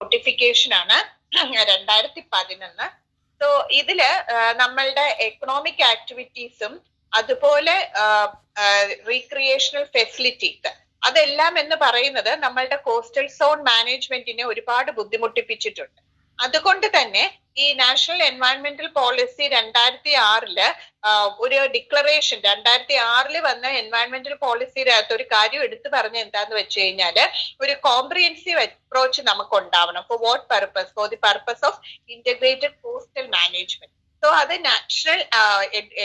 Notification ആണ് 2011. So ഇതില് നമ്മളുടെ എക്കണോമിക് ആക്ടിവിറ്റീസും അതുപോലെ റീക്രിയേഷണൽ ഫെസിലിറ്റീസ് അതെല്ലാം എന്ന് പറയുന്നത് നമ്മളുടെ കോസ്റ്റൽ സോൺ മാനേജ്മെന്റിനെ ഒരുപാട് ബുദ്ധിമുട്ടിപ്പിച്ചിട്ടുണ്ട്. അതുകൊണ്ട് തന്നെ ഈ നാഷണൽ എൻവയൺമെന്റൽ പോളിസി 2006 ഒരു ഡിക്ലറേഷൻ 2006 വന്ന എൻവയൺമെന്റൽ പോളിസിയുടെ അകത്ത് ഒരു കാര്യം എടുത്തു പറഞ്ഞ എന്താന്ന് വെച്ച് കഴിഞ്ഞാല് ഒരു കോംപ്രിഹെൻസീവ് അപ്രോച്ച് നമുക്ക് ഉണ്ടാവണം. For what purpose? For the purpose of integrated coastal management. So അത് നാഷണൽ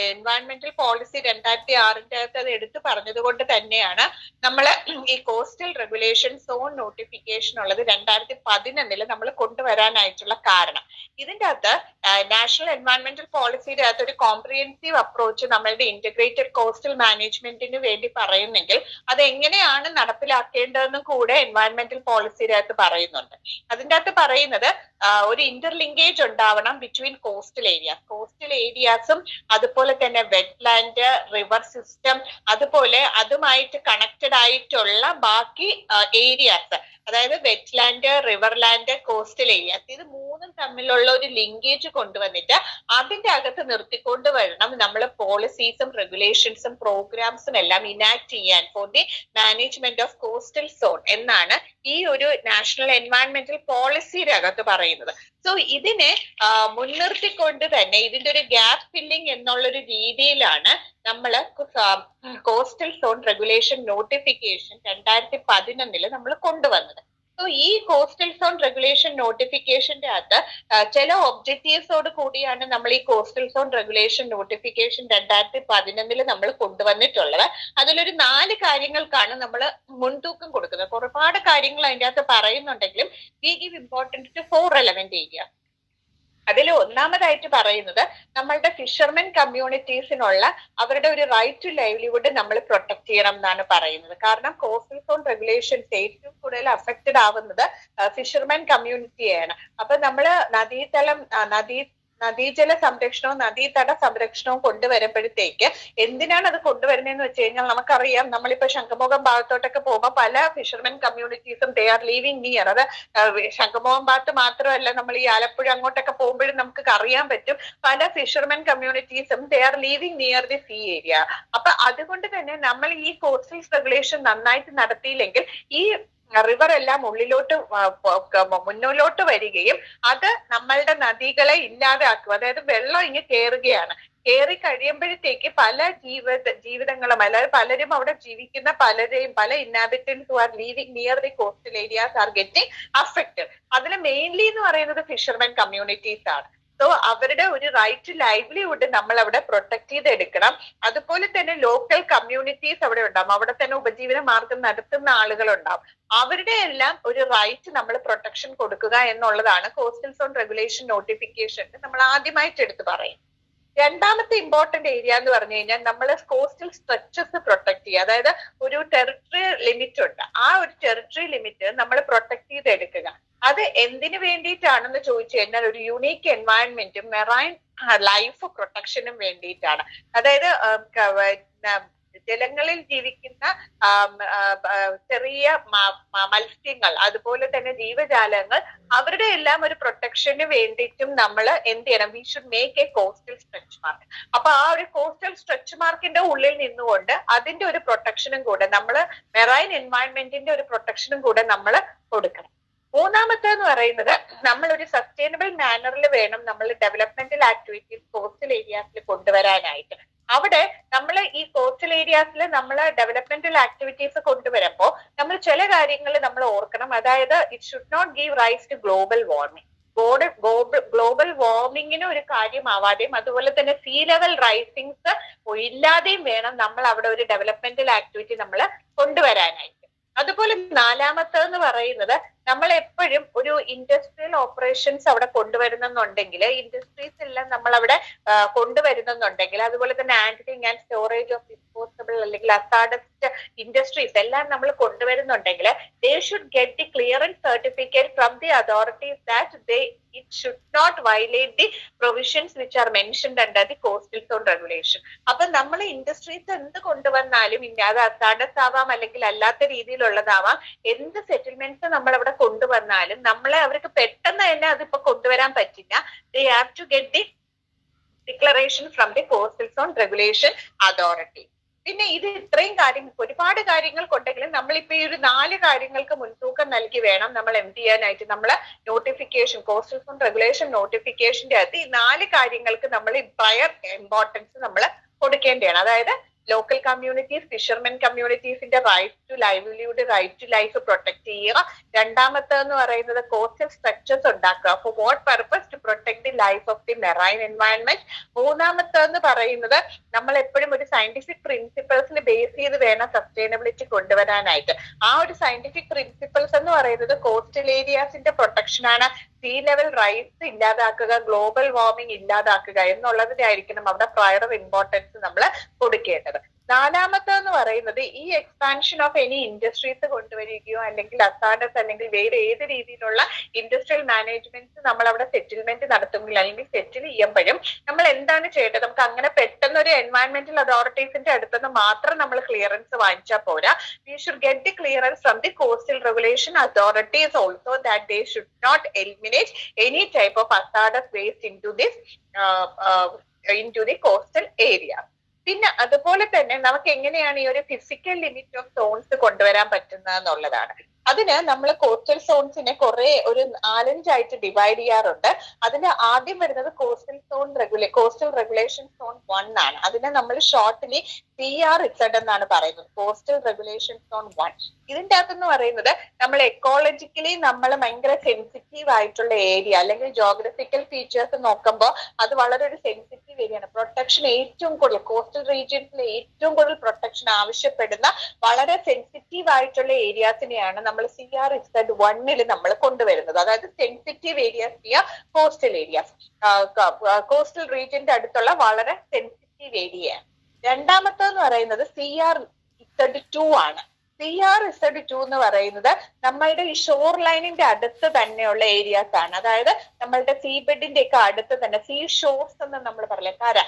എൻവയൺമെന്റൽ പോളിസി 2006 അകത്ത് അത് എടുത്തു പറഞ്ഞത് കൊണ്ട് തന്നെയാണ് നമ്മൾ ഈ കോസ്റ്റൽ റെഗുലേഷൻ സോൺ നോട്ടിഫിക്കേഷൻ ഉള്ളത് 2011 നമ്മൾ കൊണ്ടുവരാനായിട്ടുള്ള കാരണം. ഇതിന്റെ അകത്ത് നാഷണൽ എൻവയൺമെന്റൽ പോളിസിയുടെ അകത്ത് ഒരു കോംപ്രിഹെൻസീവ് അപ്രോച്ച് നമ്മളുടെ ഇന്റഗ്രേറ്റഡ് കോസ്റ്റൽ മാനേജ്മെന്റിന് വേണ്ടി പറയുന്നെങ്കിൽ അത് എങ്ങനെയാണ് നടപ്പിലാക്കേണ്ടതെന്നും കൂടെ എൻവയൺമെന്റൽ പോളിസിയുടെ അകത്ത് പറയുന്നുണ്ട്. അതിന്റെ അകത്ത് പറയുന്നത് ഒരു ഇന്റർലിങ്കേജ് ഉണ്ടാവണം ബിറ്റ്വീൻ കോസ്റ്റൽ ഏരിയാസും അതുപോലെ തന്നെ വെറ്റ്ലാൻഡ്, റിവർ സിസ്റ്റം, അതുപോലെ അതുമായിട്ട് കണക്റ്റഡ് ആയിട്ടുള്ള ബാക്കി ഏരിയാസ്, അതായത് വെറ്റ്ലാൻഡ്, റിവർലാൻഡ്, കോസ്റ്റൽ ഏരിയാസ്, ഇത് മൂന്നും തമ്മിലുള്ള ഒരു ലിങ്കേജ് കൊണ്ടുവന്നിട്ട് അതിന്റെ അകത്ത് നിർത്തിക്കൊണ്ട് വരണം നമ്മൾ പോളിസീസും റെഗുലേഷൻസും പ്രോഗ്രാംസും എല്ലാം ഇനാക്ട് ചെയ്യാൻ for the management of coastal zone എന്നാണ് ഈ ഒരു നാഷണൽ എൻവയൺമെന്റൽ പോളിസിയുടെ അകത്ത് പറയുന്നത്. സോ ഇതിനെ മുൻനിർത്തിക്കൊണ്ട് തന്നെ ഇതിന്റെ ഒരു ഗ്യാപ്പ് ഫില്ലിംഗ് എന്നുള്ളൊരു രീതിയിലാണ് നമ്മൾ കോസ്റ്റൽ സോൺ റെഗുലേഷൻ നോട്ടിഫിക്കേഷൻ 2011 നമ്മൾ കൊണ്ടുവന്നത്. സോ ഈ കോസ്റ്റൽ സോൺ റെഗുലേഷൻ നോട്ടിഫിക്കേഷന്റെ അകത്ത് ചില ഒബ്ജക്റ്റീവ്സോട് കൂടിയാണ് നമ്മൾ ഈ കോസ്റ്റൽ സോൺ റെഗുലേഷൻ നോട്ടിഫിക്കേഷൻ 2011 നമ്മൾ കൊണ്ടുവന്നിട്ടുള്ളത്. അതിലൊരു 4 കാര്യങ്ങൾക്കാണ് നമ്മൾ മുൻതൂക്കം കൊടുക്കുന്നത്. ഒരുപാട് കാര്യങ്ങൾ അതിന്റെ അകത്ത് പറയുന്നുണ്ടെങ്കിലും we give importance to 4 relevant area. അതിൽ ഒന്നാമതായിട്ട് പറയുന്നത് നമ്മളുടെ ഫിഷർമെൻ കമ്മ്യൂണിറ്റീസിനുള്ള അവരുടെ ഒരു റൈറ്റ് ടു ലൈവ്ലിഹുഡ് നമ്മൾ പ്രൊട്ടക്ട് ചെയ്യണം എന്നാണ് പറയുന്നത്. കാരണം കോസ്റ്റൽ സോൺ റെഗുലേഷൻസ് ഏറ്റവും കൂടുതൽ അഫക്റ്റഡ് ആവുന്നത് ഫിഷർമെൻ കമ്മ്യൂണിറ്റിയാണ്. അപ്പൊ നമ്മള് നദീജല സംരക്ഷണവും നദീതട സംരക്ഷണവും കൊണ്ടുവരുമ്പോഴത്തേക്ക് എന്തിനാണ് അത് കൊണ്ടുവരുന്നതെന്ന് വെച്ച് കഴിഞ്ഞാൽ നമുക്കറിയാം, നമ്മളിപ്പോ ശംഖുമുഖം ഭാഗത്തോട്ടൊക്കെ പോകുമ്പോൾ പല ഫിഷർമെൻ കമ്മ്യൂണിറ്റീസും ദേ ആർ ലീവിങ് നിയർ. അത് ശംഖുമുഖം ഭാഗത്ത് മാത്രമല്ല, നമ്മൾ ഈ ആലപ്പുഴ അങ്ങോട്ടൊക്കെ പോകുമ്പോഴും നമുക്ക് അറിയാൻ പറ്റും പല ഫിഷർമെൻ കമ്മ്യൂണിറ്റീസും they are living near the sea area. അപ്പൊ അതുകൊണ്ട് തന്നെ നമ്മൾ ഈ കോസ്റ്റൽ റെഗുലേഷൻ നന്നായിട്ട് നടത്തിയില്ലെങ്കിൽ ഈ റിവർ എല്ലാം ഉള്ളിലോട്ട് മുന്നോട്ട് വരികയും അത് നമ്മളുടെ നദികളെ ഇല്ലാതാക്കും. അതായത് വെള്ളം ഇങ്ങ് കയറുകയാണ്. കയറി കഴിയുമ്പോഴത്തേക്ക് പല ജീവിതങ്ങളും, അല്ലാതെ പലരും അവിടെ ജീവിക്കുന്ന പല inhabitants who are living near the coastal areas are getting affected. അതിൽ മെയിൻലി എന്ന് പറയുന്നത് ഫിഷർമെൻ കമ്മ്യൂണിറ്റീസ് ആണ്. സോ അവരുടെ ഒരു റൈറ്റ് ടു ലൈവ്ലിഹുഡ് നമ്മൾ അവിടെ പ്രൊട്ടക്ട് ചെയ്തെടുക്കണം. അതുപോലെ തന്നെ ലോക്കൽ കമ്മ്യൂണിറ്റീസ് അവിടെ ഉണ്ടാവും, അവിടെ തന്നെ ഉപജീവന മാർഗം നടത്തുന്ന ആളുകളുണ്ടാവും. അവരുടെ എല്ലാം ഒരു റൈറ്റ് നമ്മൾ പ്രൊട്ടക്ഷൻ കൊടുക്കുക എന്നുള്ളതാണ് കോസ്റ്റൽ സോൺ റെഗുലേഷൻ നോട്ടിഫിക്കേഷൻ നമ്മൾ ആദ്യമായിട്ട് എടുത്ത് പറയും. രണ്ടാമത്തെ ഇമ്പോർട്ടന്റ് ഏരിയ എന്ന് പറഞ്ഞു കഴിഞ്ഞാൽ നമ്മൾ കോസ്റ്റൽ സ്ട്രക്ചേഴ്സ് പ്രൊട്ടക്ട് ചെയ്യുക. അതായത് ഒരു ടെറിട്ടറി ലിമിറ്റ് ഉണ്ട്, ആ ഒരു ടെറിട്ടറി ലിമിറ്റ് നമ്മൾ പ്രൊട്ടക്ട് ചെയ്തെടുക്കുക. അത് എന്തിനു വേണ്ടിയിട്ടാണെന്ന് ചോദിച്ചു കഴിഞ്ഞാൽ ഒരു യുണീക്ക് എൻവയൺമെന്റും മെറൈൻ ലൈഫ് പ്രൊട്ടക്ഷനും വേണ്ടിയിട്ടാണ്. അതായത് ജലങ്ങളിൽ ജീവിക്കുന്ന ചെറിയ മത്സ്യങ്ങൾ, അതുപോലെ തന്നെ ജീവജാലങ്ങൾ, അവരുടെ എല്ലാം ഒരു പ്രൊട്ടക്ഷന് വേണ്ടിയിട്ടും നമ്മൾ എന്ത് ചെയ്യണം? We should make A coastal stretch mark. അപ്പൊ ആ ഒരു കോസ്റ്റൽ സ്ട്രെച്ച് മാർക്കിന്റെ ഉള്ളിൽ നിന്നുകൊണ്ട് അതിന്റെ ഒരു പ്രൊട്ടക്ഷനും കൂടെ നമ്മൾ മെറൈൻ എൻവയൺമെന്റിന്റെ ഒരു പ്രൊട്ടക്ഷനും കൂടെ നമ്മൾ കൊടുക്കണം. മൂന്നാമത്തെന്ന് പറയുന്നത് നമ്മൾ ഒരു സസ്റ്റൈനബിൾ മാനറിൽ വേണം നമ്മൾ ഡെവലപ്മെന്റൽ ആക്ടിവിറ്റീസ് കോസ്റ്റൽ ഏരിയാസിൽ കൊണ്ടുവരാനായിട്ട്. അവിടെ നമ്മൾ ഈ കോസ്റ്റൽ ഏരിയാസിൽ നമ്മൾ ഡെവലപ്മെന്റൽ ആക്ടിവിറ്റീസ് കൊണ്ടുവരുമ്പോൾ നമ്മൾ ചില കാര്യങ്ങൾ നമ്മൾ ഓർക്കണം. അതായത് it should not give rise to global warming. Global വാർമിങ്ങിന് ഒരു കാര്യമാവാതെയും അതുപോലെ തന്നെ സീ ലെവൽ റൈസിങ്സ് ഇല്ലാതെയും വേണം നമ്മൾ അവിടെ ഒരു ഡെവലപ്മെന്റൽ ആക്ടിവിറ്റി നമ്മൾ കൊണ്ടുവരാനായിട്ട്. അതുപോലെ നാലാമത്തെന്ന് പറയുന്നത് നമ്മൾ എപ്പോഴും ഒരു ഇൻഡസ്ട്രിയൽ ഓപ്പറേഷൻസ് അവിടെ കൊണ്ടുവരുന്നുണ്ടെങ്കിൽ, ഇൻഡസ്ട്രീസ് എല്ലാം നമ്മൾ അവിടെ കൊണ്ടുവരുന്നുണ്ടെങ്കിൽ, അതുപോലെ തന്നെ handling and storage of disposable അല്ലെങ്കിൽ അസാഡസ്റ്റ് ഇൻഡസ്ട്രീസ് എല്ലാം നമ്മൾ കൊണ്ടുവരുന്നുണ്ടെങ്കിൽ they should get the clearance certificate from the authorities that it should not violate the provisions which are mentioned under the coastal zone regulation. അപ്പൊ നമ്മൾ industries എന്ത് കൊണ്ടുവന്നാലും അത് hazardous ആവാം അല്ലെങ്കിൽ അല്ലാത്ത രീതിയിലുള്ളതാവാം, എന്ത് സെറ്റിൽമെന്റ്സ് നമ്മൾ അവിടെ കൊണ്ടുവന്നാലും നമ്മളെ അവർക്ക് പെട്ടെന്ന് തന്നെ അതിപ്പോ കൊണ്ടുവരാൻ പറ്റില്ല. they have to get the declaration from the coastal zone regulation authority. പിന്നെ ഇത് ഇത്രയും കാര്യങ്ങൾ, ഒരുപാട് കാര്യങ്ങൾക്കുണ്ടെങ്കിലും നമ്മളിപ്പോ ഈ ഒരു 4 കാര്യങ്ങൾക്ക് മുൻതൂക്കം നൽകി വേണം നമ്മൾ എന്ത് ചെയ്യാനായിട്ട്. നമ്മള് നോട്ടിഫിക്കേഷൻ, കോസ്റ്റൽ സോൺ റെഗുലേഷൻ നോട്ടിഫിക്കേഷന്റെ അകത്ത് ഈ 4 കാര്യങ്ങൾക്ക് നമ്മൾ പ്രയർ ഇമ്പോർട്ടൻസ് നമ്മൾ കൊടുക്കേണ്ടതാണ്. അതായത് ലോക്കൽ കമ്മ്യൂണിറ്റീസ്, ഫിഷർമെൻ കമ്മ്യൂണിറ്റീസിന്റെ right to livelihood, right to life protect ചെയ്യുക. രണ്ടാമത്തെന്ന് പറയുന്നത് കോസ്റ്റൽ സ്ട്രക്ചേഴ്സ് ഉണ്ടാക്കുക. For what purpose? To protect the life of the marine environment. മൂന്നാമത്തെന്ന് പറയുന്നത് നമ്മൾ എപ്പോഴും ഒരു സയന്റിഫിക് പ്രിൻസിപ്പിൾസിൽ ബേസ് ചെയ്ത് വേണം സസ്റ്റൈനബിലിറ്റി കൊണ്ടുവരാനായിട്ട്. ആ ഒരു സയന്റിഫിക് പ്രിൻസിപ്പിൾസ് എന്ന് പറയുന്നത് കോസ്റ്റൽ ഏരിയാസിന്റെ പ്രൊട്ടക്ഷൻ ആണ്. സീ ലെവൽ റൈസ് ഇല്ലാതാക്കുക, ഗ്ലോബൽ വാർമിംഗ് ഇല്ലാതാക്കുക എന്നുള്ളതിന്റെ ആയിരിക്കണം അവിടെ പ്രയർ ഇമ്പോർട്ടൻസ് നമ്മൾ കൊടുക്കേണ്ടത്. നാലാമത്തെന്ന് പറയുന്നത് ഈ എക്സ്പാൻഷൻ ഓഫ് എനി ഇൻഡസ്ട്രീസ് കൊണ്ടുവരികയോ അല്ലെങ്കിൽ അസാഡസ് അല്ലെങ്കിൽ വേറെ ഏത് രീതിയിലുള്ള ഇൻഡസ്ട്രിയൽ മാനേജ്മെന്റ് നമ്മൾ അവിടെ സെറ്റിൽമെന്റ് നടത്തുമെങ്കിൽ അല്ലെങ്കിൽ സെറ്റിൽ ചെയ്യുമ്പോഴും നമ്മൾ എന്താണ് ചെയ്യേണ്ടത്? നമുക്ക് അങ്ങനെ പെട്ടെന്ന് ഒരു എൻവയൺമെന്റൽ അതോറിറ്റീസിന്റെ അടുത്തുനിന്ന് മാത്രം നമ്മൾ ക്ലിയറൻസ് വാങ്ങിച്ചാൽ പോരാ. We should get the clearance from the coastal regulation authorities also that they should not eliminate any type of hazardous waste in to the coastal area. പിന്നെ അതുപോലെ തന്നെ നമുക്ക് എങ്ങനെയാണ് ഈ ഒരു ഫിസിക്കൽ ലിമിറ്റ് ഓഫ് സോൺസ് കൊണ്ടുവരാൻ പറ്റുന്നത് എന്നുള്ളതാണ്. അതിന് നമ്മൾ കോസ്റ്റൽ സോൺസിനെ ഒരു 4-5 ആയിട്ട് ഡിവൈഡ് ചെയ്യാറുണ്ട്. അതിന് ആദ്യം വരുന്നത് കോസ്റ്റൽ റെഗുലേഷൻ സോൺ 1 ആണ്. അതിനെ നമ്മൾ ഷോർട്ട്ലി CRZ എന്നാണ് പറയുന്നത്, കോസ്റ്റൽ റെഗുലേഷൻ സോൺ 1. ഇതിന്റെ അകത്തെന്ന് പറയുന്നത് നമ്മൾ എക്കോളജിക്കലി നമ്മൾ ഭയങ്കര സെൻസിറ്റീവ് ആയിട്ടുള്ള ഏരിയ അല്ലെങ്കിൽ ജോഗ്രഫിക്കൽ ഫീച്ചേഴ്സ് നോക്കുമ്പോൾ അത് വളരെ ഒരു സെൻസിറ്റീവ് ഏരിയയാണ്. പ്രൊട്ടക്ഷൻ ഏറ്റവും കൂടുതൽ കോസ്റ്റൽ റീജിയൻസിൽ ഏറ്റവും കൂടുതൽ പ്രൊട്ടക്ഷൻ ആവശ്യപ്പെടുന്ന വളരെ സെൻസിറ്റീവ് ആയിട്ടുള്ള ഏരിയാസിനെയാണ് നമ്മൾ CRZ1 നമ്മൾ കൊണ്ടുവരുന്നത്. അതായത് sensitive areas coastal areas, coastal റീജിയന്റെ അടുത്തുള്ള വളരെ സെൻസിറ്റീവ് ഏരിയയാണ്. രണ്ടാമത്തെന്ന് പറയുന്നത് CRZ2 ആണ്. CRZ2 എന്ന് പറയുന്നത് നമ്മളുടെ ഈ ഷോർ ലൈനിന്റെ അടുത്ത് തന്നെയുള്ള ഏരിയാസ് ആണ്. അതായത് നമ്മളുടെ സീബെഡിന്റെ ഒക്കെ അടുത്ത് തന്നെ, സീ ഷോർസ് എന്ന് നമ്മൾ പറയില്ലേ,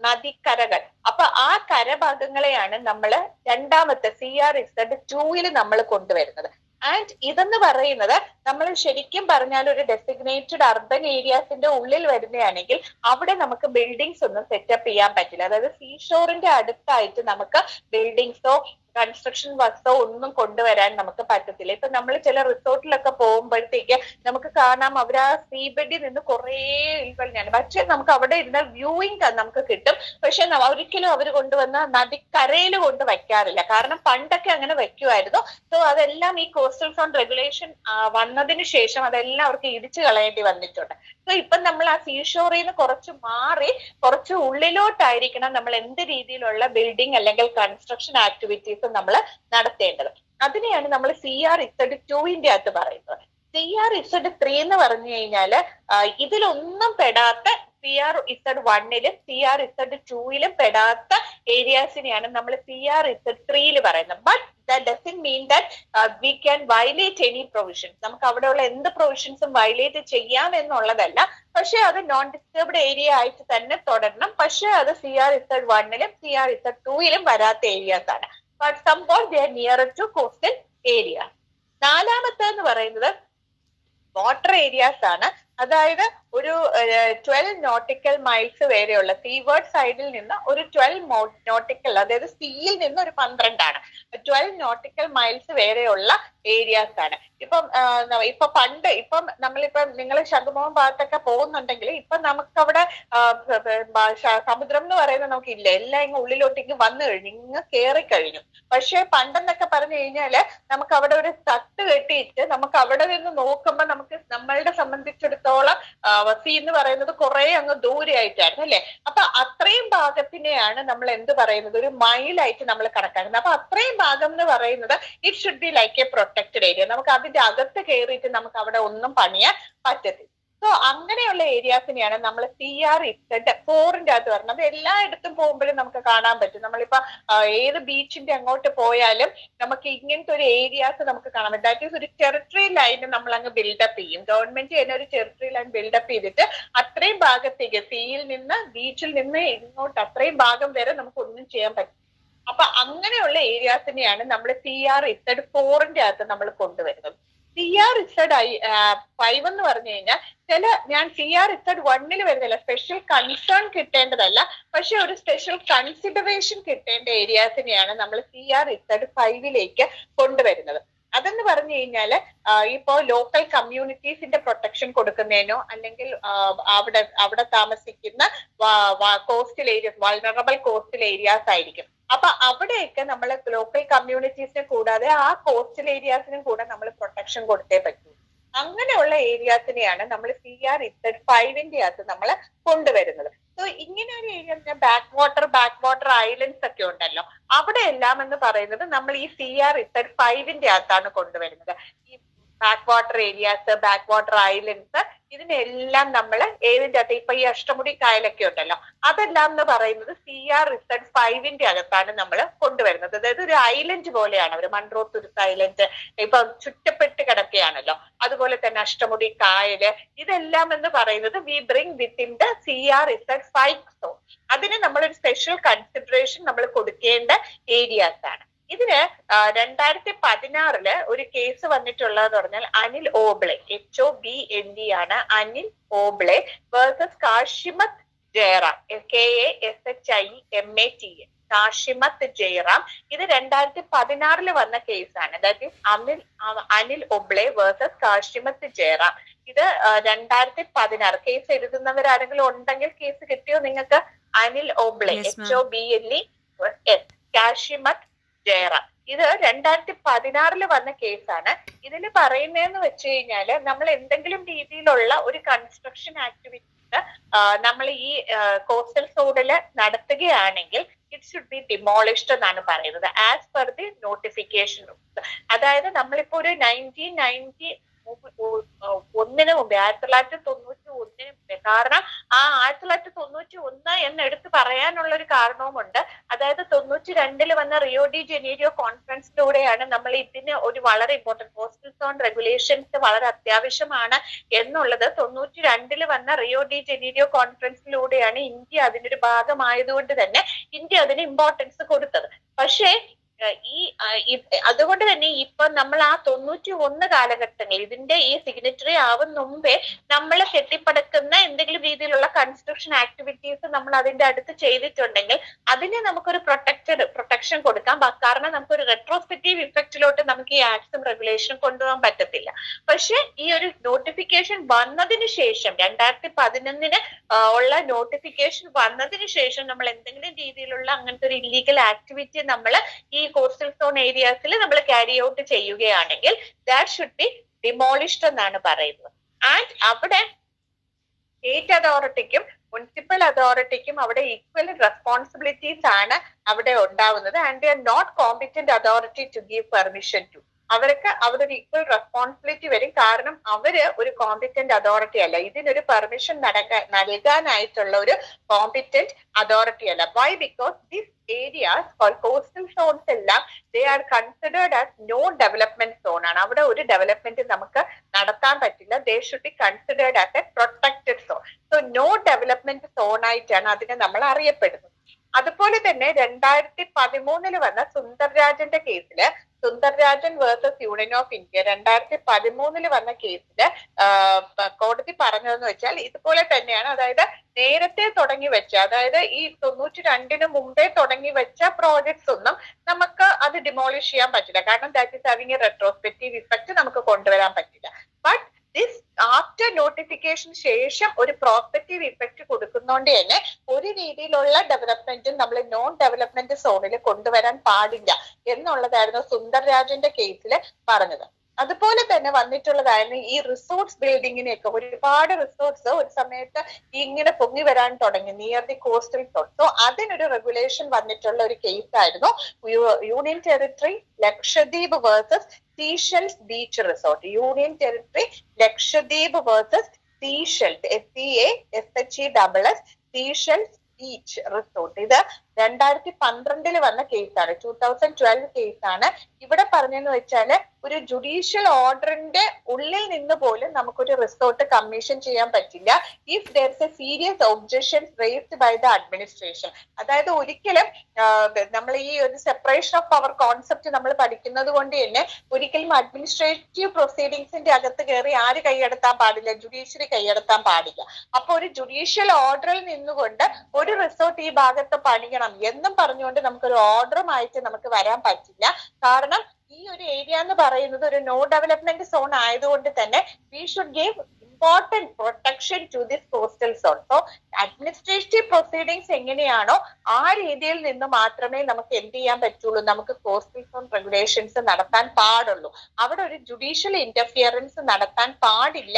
നദിക്കരകൾ. അപ്പൊ ആ കരഭാഗങ്ങളെയാണ് നമ്മൾ രണ്ടാമത്തെ CRZ2 നമ്മൾ കൊണ്ടുവരുന്നത്. ആൻഡ് ഇതെന്ന് പറയുന്നത് നമ്മൾ ശരിക്കും പറഞ്ഞാൽ ഒരു ഡെസിഗ്നേറ്റഡ് അർബൻ ഏരിയാസിന്റെ ഉള്ളിൽ വരുന്നതാണെങ്കിൽ അവിടെ നമുക്ക് ബിൽഡിങ്സ് ഒന്നും സെറ്റപ്പ് ചെയ്യാൻ പറ്റില്ല. അതായത് സീഷോറിന്റെ അടുത്തായിട്ട് നമുക്ക് ബിൽഡിങ്സോ കൺസ്ട്രക്ഷൻ വർക്ക്സോ ഒന്നും കൊണ്ടുവരാൻ നമുക്ക് പറ്റത്തില്ല. ഇപ്പൊ നമ്മൾ ചില റിസോർട്ടിലൊക്കെ പോകുമ്പോഴത്തേക്ക് നമുക്ക് കാണാം അവർ ആ സീബെഡിൽ നിന്ന് കുറേ ഇൽവഴിഞ്ഞാണ്, പക്ഷെ നമുക്ക് അവിടെ ഇരുന്ന വ്യൂയിങ് നമുക്ക് കിട്ടും. പക്ഷെ ഒരിക്കലും അവർ കൊണ്ടുവന്ന നദിക്കരയിൽ കൊണ്ട് വയ്ക്കാറില്ല. കാരണം പണ്ടൊക്കെ അങ്ങനെ വെക്കുമായിരുന്നു. സോ അതെല്ലാം ഈ കോസ്റ്റൽ സോൺ റെഗുലേഷൻ വന്നതിന് ശേഷം അതെല്ലാം അവർക്ക് ഇടിച്ചു കളയേണ്ടി വന്നിട്ടുണ്ട്. സോ ഇപ്പൊ നമ്മൾ ആ സീഷോറിൽ നിന്ന് കുറച്ച് മാറി കുറച്ച് ഉള്ളിലോട്ടായിരിക്കണം നമ്മൾ എന്ത് രീതിയിലുള്ള ബിൽഡിംഗ് അല്ലെങ്കിൽ കൺസ്ട്രക്ഷൻ ആക്ടിവിറ്റീസ് നമ്മൾ നടത്തേണ്ടത്. അതിനെയാണ് നമ്മൾ CRZ2 അകത്ത് പറയുന്നത്. CRZ3 എന്ന് പറഞ്ഞു കഴിഞ്ഞാല് ഇതിലൊന്നും പെടാത്ത CRZ1 CRZ2 പെടാത്ത ഏരിയാസിനെയാണ് നമ്മൾ CRZ3 പറയുന്നത്. But that doesn't mean that we can violate any provisions. നമുക്ക് അവിടെയുള്ള എന്ത് പ്രൊവിഷൻസും വയലേറ്റ് ചെയ്യാം എന്നുള്ളതല്ല. പക്ഷെ അത് നോൺ ഡിസ്റ്റർബ്ഡ് ഏരിയ ആയിട്ട് തന്നെ തുടരണം. പക്ഷെ അത് CRZ1 CRZ2 വരാത്ത ഏരിയാസ് ആണ്. ബട്ട് സംഭവം they are nearer to coastal area. നാലാമത്തെന്ന് പറയുന്നത് വാട്ടർ ഏരിയാസ് ആണ്. അതായത് ഒരു 12 നോട്ടിക്കൽ മൈൽസ് വരെയുള്ള സീവേർഡ് സൈഡിൽ നിന്ന് ഒരു 12 നോട്ടിക്കൽ, അതായത് സീയിൽ നിന്ന് ഒരു 12 ആണ്, 12 നോട്ടിക്കൽ മൈൽസ് വരെയുള്ള ഏരിയാസ് ആണ്. ഇപ്പൊ പണ്ട് നമ്മളിപ്പം നിങ്ങൾ ശംഖുമുഖം ഭാഗത്തൊക്കെ പോകുന്നുണ്ടെങ്കിൽ ഇപ്പൊ നമുക്കവിടെ സമുദ്രം എന്ന് പറയുന്നത് നമുക്കില്ല, എല്ലാം ഇങ്ങ് ഉള്ളിലോട്ടേക്ക് വന്നു കഴിഞ്ഞു, ഇങ്ങ് കയറി കഴിഞ്ഞു. പക്ഷെ പണ്ടെന്നൊക്കെ പറഞ്ഞു കഴിഞ്ഞാല് നമുക്ക് അവിടെ ഒരു തട്ട് കെട്ടിയിട്ട് നമുക്ക് അവിടെ നിന്ന് നോക്കുമ്പോൾ നമുക്ക് നമ്മളുടെ സംബന്ധിച്ചിടത്തോളം സീ എന്ന് പറയുന്നത് കുറെ അങ്ങ് ദൂരെയായിട്ടായിരുന്നു അല്ലെ. അപ്പൊ അത്രയും ഭാഗത്തിനെയാണ് നമ്മൾ എന്ത് പറയുന്നത്, ഒരു മൈലായിട്ട് നമ്മൾ കണക്കാക്കുന്നത്. അപ്പൊ അത്രയും ഭാഗം എന്ന് പറയുന്നത് it should be like A protected area. നമുക്ക് അതിന്റെ അകത്ത് കയറിയിട്ട് നമുക്ക് അവിടെ ഒന്നും പണിയാൻ പറ്റത്തില്ല. സോ അങ്ങനെയുള്ള ഏരിയാസിനെയാണ് നമ്മൾ CRZ4 അകത്ത് പറഞ്ഞത്. എല്ലായിടത്തും പോകുമ്പോഴും നമുക്ക് കാണാൻ പറ്റും. നമ്മളിപ്പോ ഏത് ബീച്ചിന്റെ അങ്ങോട്ട് പോയാലും നമുക്ക് ഇങ്ങനത്തെ ഒരു ഏരിയാസ് നമുക്ക് കാണാൻ പറ്റും. ദാറ്റ് ഈസ് ഒരു ടെറിട്ടറി ലൈൻ നമ്മൾ അങ്ങ് ബിൽഡപ്പ് ചെയ്യും. ഗവൺമെന്റ് തന്നെ ഒരു ടെറിട്ടറി ലൈൻ ബിൽഡപ്പ് ചെയ്തിട്ട് അത്രയും ഭാഗത്തേക്ക് സീയിൽ നിന്ന് ബീച്ചിൽ നിന്ന് ഇങ്ങോട്ട് അത്രയും ഭാഗം വരെ നമുക്ക് ഒന്നും ചെയ്യാൻ പറ്റും. അപ്പൊ അങ്ങനെയുള്ള ഏരിയാസിനെയാണ് നമ്മൾ CRZ4 അകത്ത് നമ്മൾ കൊണ്ടുവരുന്നത്. CRZ5 എന്ന് പറഞ്ഞു കഴിഞ്ഞാൽ ഞാൻ CRZ1 വരുന്നില്ല, സ്പെഷ്യൽ കൺസേൺ കിട്ടേണ്ടതല്ല, പക്ഷെ ഒരു സ്പെഷ്യൽ കൺസിഡറേഷൻ കിട്ടേണ്ട ഏരിയാസിനെയാണ് നമ്മൾ CRZ5 കൊണ്ടുവരുന്നത്. അതെന്ന് പറഞ്ഞു കഴിഞ്ഞാല് ഇപ്പോ ലോക്കൽ കമ്മ്യൂണിറ്റീസിന്റെ പ്രൊട്ടക്ഷൻ കൊടുക്കുന്നതിനോ അല്ലെങ്കിൽ അവിടെ താമസിക്കുന്ന coastal areas, vulnerable coastal areas ആയിരിക്കും. അപ്പൊ അവിടെയൊക്കെ നമ്മൾ ലോക്കൽ കമ്മ്യൂണിറ്റീസിനെ കൂടാതെ ആ കോസ്റ്റൽ ഏരിയാസിനും കൂടെ നമ്മൾ പ്രൊട്ടക്ഷൻ കൊടുത്തേ പറ്റൂ. അങ്ങനെയുള്ള ഏരിയാസിനെയാണ് നമ്മൾ CRZ5 അകത്ത് നമ്മൾ കൊണ്ടുവരുന്നത്. സോ ഇങ്ങനെ ഒരു ഏരിയ ബാക്ക് വാട്ടർ ഐലൻഡ്സ് ഒക്കെ ഉണ്ടല്ലോ, അവിടെ എല്ലാം എന്ന് പറയുന്നത് നമ്മൾ ഈ CRZ5 അകത്താണ് കൊണ്ടുവരുന്നത്. ഈ back water areas, back water islands, ഇതിനെല്ലാം നമ്മൾ ഏതിന്റെ അകത്ത് ഇപ്പൊ ഈ അഷ്ടമുടി കായലൊക്കെ ഉണ്ടല്ലോ, അതെല്ലാം എന്ന് പറയുന്നത് CRZ5 അകത്താണ് നമ്മൾ കൊണ്ടുവരുന്നത്. അതായത് ഒരു ഐലൻഡ് പോലെയാണ് ഒരു മൺട്രോത്തുരുത്ത് ഐലൻഡ് ഇപ്പൊ ചുറ്റപ്പെട്ട് കിടക്കുകയാണല്ലോ, അതുപോലെ തന്നെ അഷ്ടമുടി കായല്, ഇതെല്ലാം എന്ന് പറയുന്നത് V bring within the CRZ5 zone. അതിന് നമ്മളൊരു സ്പെഷ്യൽ കൺസിഡറേഷൻ നമ്മൾ കൊടുക്കേണ്ട ഏരിയാസ് ആണ്. ഇതിന് 2016 ഒരു കേസ് വന്നിട്ടുള്ളതെന്ന് പറഞ്ഞാൽ അനിൽ ഓബ്ളെ, HOBLE ആണ്, അനിൽ ഓബ്ളെ വേഴ്സസ് കാശിമത്ത് ജയറാം, KASHIMATE, കാശിമത്ത് ജയറാം. ഇത് 2016 വന്ന കേസാണ്. That is Anil Hoble versus Kashimath Jayaram. ഇത് 2016 കേസ് എഴുതുന്നവരാരെങ്കിലും ഉണ്ടെങ്കിൽ കേസ് കിട്ടിയോ നിങ്ങൾക്ക്? അനിൽ ഓബ്ളെ, HOBLE, കാശിമത്ത് ജയറാം. ഇത് 2016 വന്ന കേസാണ്. ഇതിൽ പറയുന്നതെന്ന് വെച്ച് കഴിഞ്ഞാല് നമ്മൾ എന്തെങ്കിലും രീതിയിലുള്ള ഒരു കൺസ്ട്രക്ഷൻ ആക്ടിവിറ്റി നമ്മൾ ഈ കോസ്റ്റൽ സോണില് നടത്തുകയാണെങ്കിൽ ഇറ്റ് ഷുഡ് ബി ഡിമോളിഷ്ഡ് എന്നാണ് പറയുന്നത് as per the notification rules. അതായത് നമ്മളിപ്പോ ഒരു 1991 മുമ്പേ 1991 മുമ്പേ, കാരണം ആ 1991 എന്നെടുത്ത് പറയാനുള്ള ഒരു കാരണവുമുണ്ട്. അതായത് 92 വന്ന റിയോ ഡി ജനീരിയോ കോൺഫറൻസിലൂടെയാണ് നമ്മൾ ഇതിന് ഒരു വളരെ ഇമ്പോർട്ടന്റ് കോസ്റ്റൽ സോൺ റെഗുലേഷൻസ് വളരെ അത്യാവശ്യമാണ് എന്നുള്ളത് 92 വന്ന റിയോ ഡി ജനീരിയോ കോൺഫറൻസിലൂടെയാണ് ഇന്ത്യ അതിനൊരു ഭാഗമായതുകൊണ്ട് തന്നെ ഇന്ത്യ അതിന് ഇമ്പോർട്ടൻസ് കൊടുത്തത്. പക്ഷേ അതുകൊണ്ട് തന്നെ ഇപ്പൊ നമ്മൾ ആ 91 കാലഘട്ടങ്ങളിൽ ഇതിന്റെ ഈ സിഗ്നറ്ററി ആവുന്ന മുമ്പേ നമ്മൾ കെട്ടിപ്പടുക്കുന്ന എന്തെങ്കിലും രീതിയിലുള്ള കൺസ്ട്രക്ഷൻ ആക്ടിവിറ്റീസ് നമ്മൾ അതിന്റെ അടുത്ത് ചെയ്തിട്ടുണ്ടെങ്കിൽ അതിനെ നമുക്കൊരു പ്രൊട്ടക്ഷൻ കൊടുക്കാം. കാരണം നമുക്കൊരു റെട്രോസ്പെക്റ്റീവ് ഇഫക്റ്റിലോട്ട് നമുക്ക് ഈ ആക്ട്സും റെഗുലേഷനും കൊണ്ടുപോകാൻ പറ്റത്തില്ല. പക്ഷെ ഈ ഒരു നോട്ടിഫിക്കേഷൻ വന്നതിന് ശേഷം 2011 ഉള്ള നോട്ടിഫിക്കേഷൻ വന്നതിന് ശേഷം നമ്മൾ എന്തെങ്കിലും രീതിയിലുള്ള അങ്ങനത്തെ ഒരു ഇല്ലീഗൽ ആക്ടിവിറ്റി നമ്മൾ ഈ കോസ്റ്റൽ സോൺ ഏരിയാസിൽ നമ്മൾ ക്യാരി ഔട്ട് ചെയ്യുകയാണെങ്കിൽ ദാറ്റ് ഷുഡ് ബി ഡിമോളിഷ്ഡ് എന്നാണ് പറയുന്നത്. ആൻഡ് അവിടെ സ്റ്റേറ്റ് അതോറിറ്റിക്കും മുനിസിപ്പൽ അതോറിറ്റിക്കും അവിടെ ഈക്വൽ റെസ്പോൺസിബിലിറ്റീസ് ആണ് അവിടെ ഉണ്ടാവുന്നത്. And they are not competent authority to give permission to. അവർക്ക് അവിടെ ഒരു ഈക്വൽ റെസ്പോൺസിബിലിറ്റി വരും. കാരണം അവര് ഒരു കോമ്പിറ്റന്റ് അതോറിറ്റി അല്ല, ഇതിനൊരു പെർമിഷൻ നൽകാനായിട്ടുള്ള ഒരു കോമ്പിറ്റന്റ് അതോറിറ്റി അല്ല. Why? Because this areas or coastal zones എല്ലാം they are considered as no development zone ആണ്. അവിടെ ഒരു ഡെവലപ്മെന്റ് നമുക്ക് നടത്താൻ പറ്റില്ല. they should be considered as a protected zone. so no development zone ആയിട്ടാണ് അതിനെ നമ്മൾ അറിയപ്പെടുന്നത്. അതുപോലെ തന്നെ 2013 വന്ന സുന്ദർരാജന്റെ കേസില്, Sundarrajan versus Union of India 2013 വന്ന കേസില് കോടതി പറഞ്ഞതെന്ന് വെച്ചാൽ ഇതുപോലെ തന്നെയാണ്. അതായത് നേരത്തെ തുടങ്ങി വെച്ച, അതായത് ഈ 92 മുമ്പേ തുടങ്ങി വെച്ച പ്രോജക്ട്സ് ഒന്നും നമുക്ക് അത് ഡിമോളിഷ് ചെയ്യാൻ പറ്റില്ല. കാരണം that is having A retrospective effect നമുക്ക് കൊണ്ടുവരാൻ പറ്റില്ല. ബട്ട് ദിസ് ആഫ്റ്റർ നോട്ടിഫിക്കേഷൻ ശേഷം ഒരു പ്രോസ്പെക്റ്റീവ് ഇഫക്റ്റ് കൊടുക്കുന്നോണ്ട് തന്നെ ഒരു രീതിയിലുള്ള ഡെവലപ്മെന്റും നമ്മൾ നോൺ ഡെവലപ്മെന്റ് സോണിൽ കൊണ്ടുവരാൻ പാടില്ല എന്നുള്ളതായിരുന്നു സുന്ദർരാജന്റെ കേസിൽ പറഞ്ഞത്. അതുപോലെ തന്നെ വന്നിട്ടുള്ളതായിരുന്നു ഈ റിസോർട്ട്സ് ബിൽഡിങ്ങിനെയൊക്കെ. ഒരുപാട് റിസോർട്ട്സ് ഒരു സമയത്ത് ഇങ്ങനെ പൊങ്ങി വരാൻ തുടങ്ങി near the coastal zone. So അതിനൊരു റെഗുലേഷൻ വന്നിട്ടുള്ള ഒരു കേസായിരുന്നു Union Territory Lakshadweep versus Seashells Beach Resort. Union Territory Lakshadweep versus Seashells, SEASHESS, Seashells Beach Resort. ഇത് 2012 വന്ന കേസാണ്, 2012 കേസാണ്. ഇവിടെ പറഞ്ഞെന്ന് വെച്ചാല് ഒരു ജുഡീഷ്യൽ ഓർഡറിന്റെ ഉള്ളിൽ നിന്ന് പോലും നമുക്കൊരു റിസോർട്ട് കമ്മീഷൻ ചെയ്യാൻ പറ്റില്ല if there are serious objections raised by the administration. അതായത് ഒരിക്കലും നമ്മൾ ഈ ഒരു സെപ്പറേഷൻ ഓഫ് പവർ കോൺസെപ്റ്റ് നമ്മൾ പഠിക്കുന്നത് കൊണ്ട് തന്നെ ഒരിക്കലും അഡ്മിനിസ്ട്രേറ്റീവ് പ്രൊസീഡിങ്സിന്റെ അകത്ത് കയറി ആര് കൈയെടുത്താൻ പാടില്ല, ജുഡീഷ്യറി കൈയെടുത്താൻ പാടില്ല. അപ്പൊ ഒരു ജുഡീഷ്യൽ ഓർഡറിൽ നിന്നുകൊണ്ട് ഒരു റിസോർട്ട് ഈ ഭാഗത്ത് പണിയണം എന്നും പറഞ്ഞുകൊണ്ട് നമുക്കൊരു ഓർഡറുമായിട്ട് നമുക്ക് വരാൻ പറ്റില്ല. കാരണം ഈ ഒരു ഏരിയ എന്ന് പറയുന്നത് ഒരു നോ ഡെവലപ്മെന്റ് സോൺ ആയതുകൊണ്ട് തന്നെ we should give important protection to this coastal zone. So administrative proceedings എങ്ങനെയാണോ ആ രീതിയിൽ നിന്ന് മാത്രമേ നമുക്ക് എന്ത് ചെയ്യാൻ പറ്റുള്ളൂ, നമുക്ക് കോസ്റ്റൽ സോൺ റെഗുലേഷൻസ് നടത്താൻ പാടുള്ളൂ. അവിടെ ഒരു ജുഡീഷ്യൽ ഇന്റർഫിയറൻസ് നടത്താൻ പാടില്ല